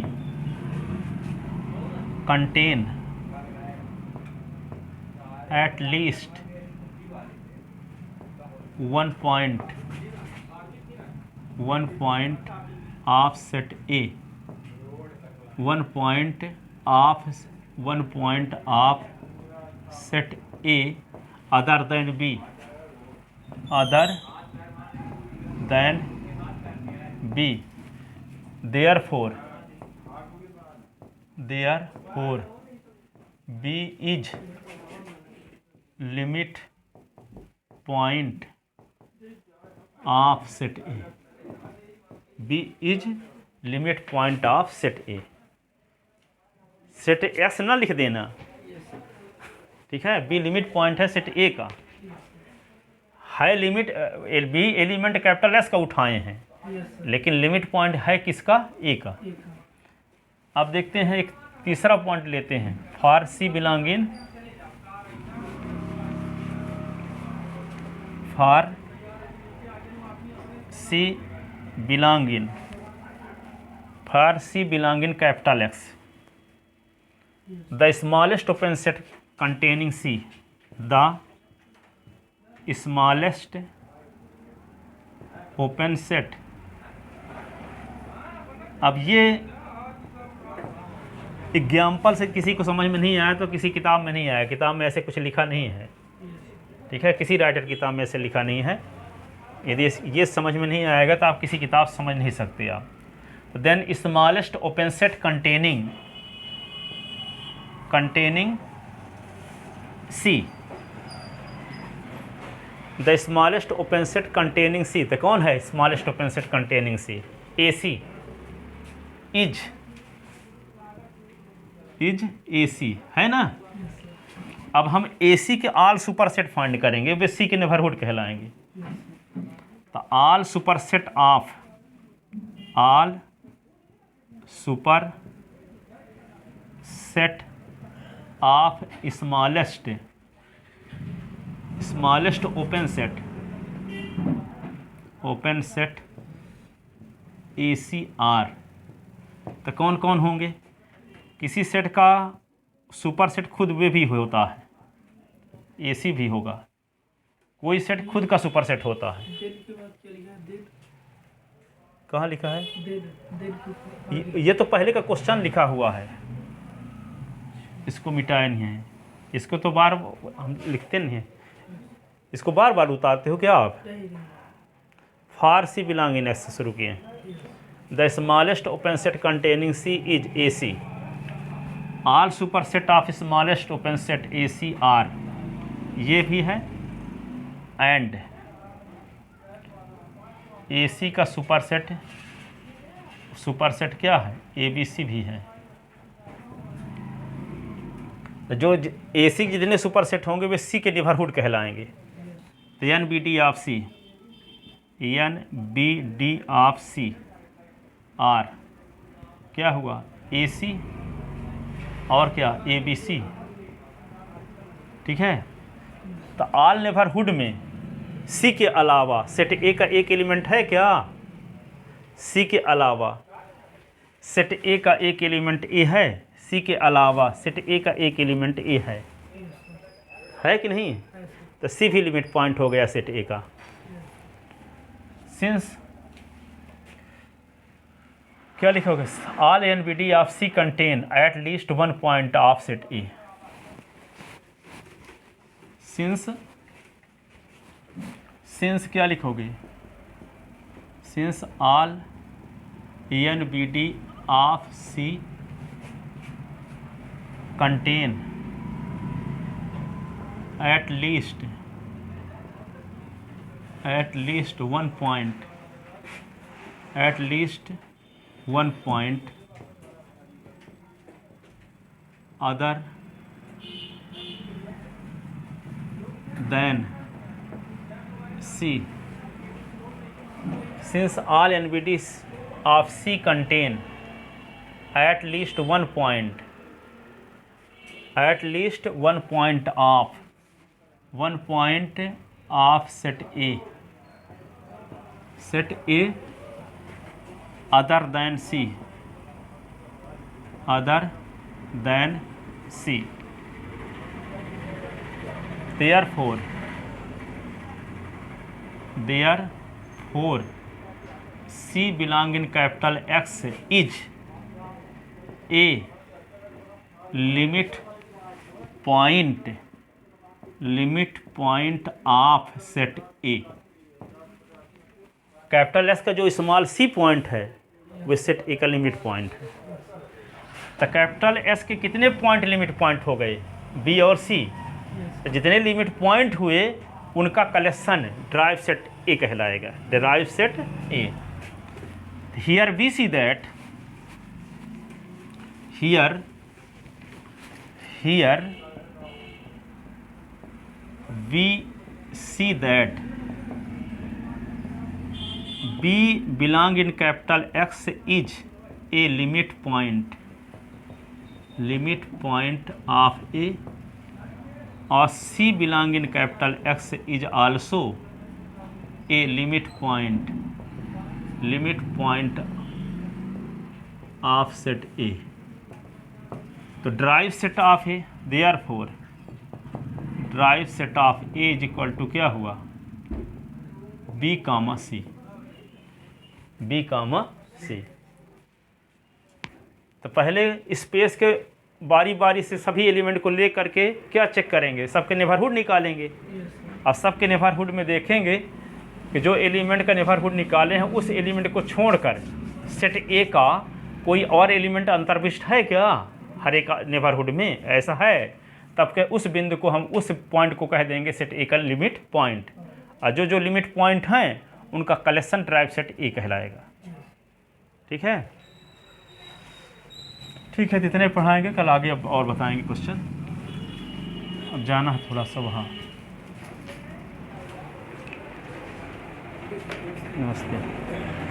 contain at least one point of set A, one point of set A other than B, therefore B is limit point of set A, B is limit point of set A। Set S ना लिख देना, ठीक है, B limit point है set A का, है limit B element capital S का उठाए हैं, लेकिन लिमिट पॉइंट है किसका, ए का। अब देखते हैं एक तीसरा पॉइंट लेते हैं, for C belong in, for C belong in, for C belong in capital X, the smallest open set containing C, the smallest open set। अब ये एग्जाम्पल से किसी को समझ में नहीं आया तो किसी किताब में नहीं आया, किताब में ऐसे कुछ लिखा नहीं है, ठीक है, किसी राइटर किताब में ऐसे लिखा नहीं है। यदि ये समझ में नहीं आएगा तो आप किसी किताब समझ नहीं सकते आप। तो then smallest open set containing containing C, the smallest open set containing C, तो कौन है smallest open set containing C? AC is AC है ना। अब हम AC के ऑल सुपरसेट फाइंड करेंगे, वे C के नेबरहुड कहलाएंगे। तो all superset of all superset of smallest open set ACR, तो कौन कौन होंगे? किसी सेट का सुपर सेट खुद वे भी होता है, AC भी होगा, कोई सेट खुद का सुपर सेट होता है। कहाँ लिखा है? ये तो पहले का क्वेश्चन लिखा हुआ है, इसको मिटाया नहीं है। इसको तो बार हम लिखते नहीं हैं, इसको बार बार उतारते हो क्या आप? फारसी बिलोंगिंग एस से शुरू किए। The smallest open set containing C is AC, all superset of smallest open set ACR, ये भी है। एंड AC का सुपर सेट क्या है? ABC भी है। जो AC के जितने सुपर सेट होंगे वे C के नेबरहुड कहलाएंगे। तो NBD ऑफ C R क्या हुआ? AC और क्या? ABC, ठीक है। तो ऑल नेबरहुड में C के अलावा सेट A का एक एलिमेंट है क्या? C के अलावा सेट A का एक एलिमेंट A है, C के अलावा सेट A का एक एलिमेंट A है कि नहीं? तो C भी लिमिट पॉइंट हो गया सेट A का। सिंस क्या लिखोगे? All NBD of C contain at least one point of set A। Since क्या लिखोगे? Since all NBD of C contain at least one point other than C, since all NBDs of C contain at least one point of set A other than C, therefore C belong in capital X is a limit point of set A। Capital S का जो small C point है वो set A का limit point है। तो capital S के कितने point limit point हो गए? B और C। तो जितने लिमिट पॉइंट हुए उनका कलेक्शन ड्राइव सेट A कहलाएगा, derived set A। Here we see that B belong in capital X is a limit point of A, और C belong in capital X is also a limit point of set A। तो derived set of A, therefore derived set of A is equal to क्या हुआ? B, C। तो पहले space के बारी बारी से सभी एलिमेंट को ले करके क्या चेक करेंगे? सबके नेबरहुड निकालेंगे। अब सबके नेबरहुड में देखेंगे कि जो एलिमेंट का नेबरहुड निकाले हैं उस एलिमेंट को छोड़कर सेट A का कोई और एलिमेंट अंतर्विष्ट है क्या? हर एक नेबरहुड में ऐसा है, तब के उस बिंदु को हम उस पॉइंट को कह देंगे सेट ए का लिमिट पॉइंट, और जो जो लिमिट पॉइंट हैं उनका कलेक्शन ट्राइब सेट ए कहलाएगा। ठीक है, ठीक है, इतने पढ़ाएंगे, कल आगे अब और बताएंगे क्वेश्चन। अब जाना है थोड़ा सा वहाँ। नमस्ते।